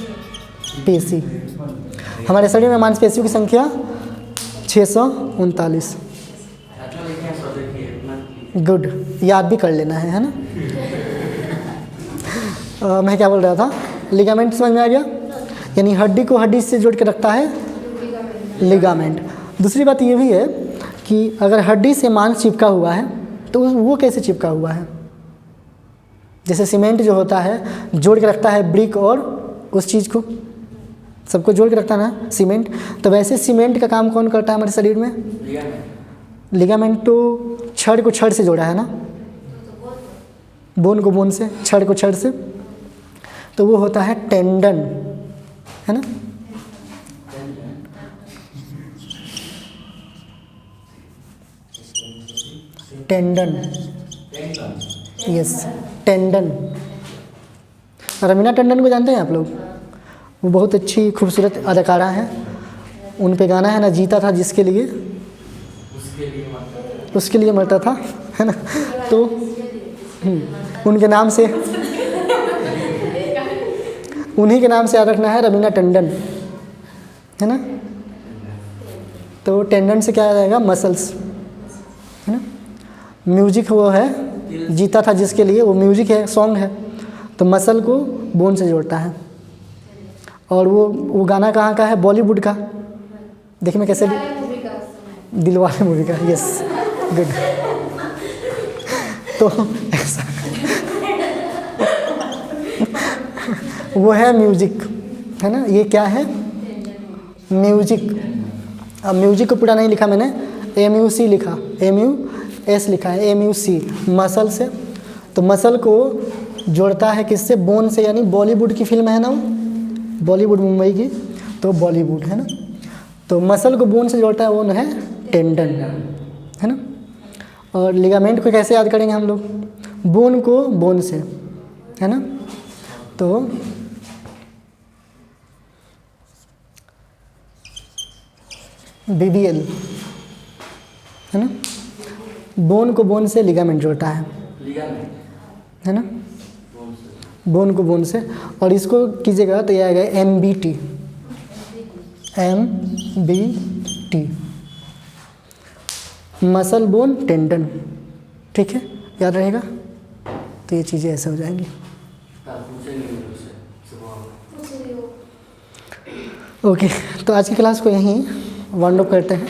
Speaker 1: हमारे शरीर में मांसपेशियों की संख्या 639। गुड, याद भी कर लेना है ना? मैं क्या बोल रहा था? लिगामेंट समझ में आ गया? यानी हड्डी को हड्डी से जोड़ के रखता है लिगामेंट। दूसरी बात ये भी है कि अगर हड्डी से मांस चिपका हुआ है तो वो कैसे चिपका हुआ है? जैसे सीमेंट जो होता है जोड़ के रखता है ब्रिक और उस चीज़ को, सबको जोड़ के रखता है ना सीमेंट, तो वैसे सीमेंट का काम कौन करता है हमारे शरीर में? लिगामेंट। तो छड़ को छड़ से जोड़ा है ना, बोन को बोन से, छड़ को छड़ से, तो वो होता है टेंडन, है ना? Tendon, yes, tendon. Raveena Tandon को जानते हैं आप लोग? वो बहुत अच्छी खूबसूरत अदाकारा हैं। उन पे गाना है ना, जीता था जिसके लिए उसके लिए मरता था, है ना? तो उनके नाम से, उन्हीं के नाम से याद रखना है, रवीना टंडन, है ना? तो टेंडन से क्या आ जाएगा? मसल्स, है ना? म्यूजिक वो है, जीता था जिसके लिए, वो म्यूजिक है, सॉन्ग है, तो मसल को बोन से जोड़ता है। और वो गाना कहाँ का है? बॉलीवुड का। देखिए मैं कैसे, दिलवाले मूवी का, यस, गुड। तो ऐसा वो है म्यूजिक, है ना? ये क्या है? म्यूजिक। अब म्यूजिक को पूरा नहीं लिखा मैंने, MUC लिखा, MUS लिखा है, MUC, मसल से। तो मसल को जोड़ता है किससे? बोन से। यानी बॉलीवुड की फिल्म है ना, वो बॉलीवुड, मुंबई की, तो बॉलीवुड, है ना? तो मसल को बोन से जोड़ता है, वो है टेंडन, है ना? और लिगामेंट को कैसे याद करेंगे हम लोग? बोन को बोन से, है ना? तो BBL, है ना? बोन को बोन से लिगामेंट जोड़ता है, है ना? बोन को बोन से। और इसको कीजिएगा तो ये आएगा MBT, MBT, muscle bone tendon. ठीक है, याद रहेगा? तो ये चीज़ें ऐसे हो जाएंगी। ओके, तो आज की क्लास को यहीं वाइंड अप करते हैं।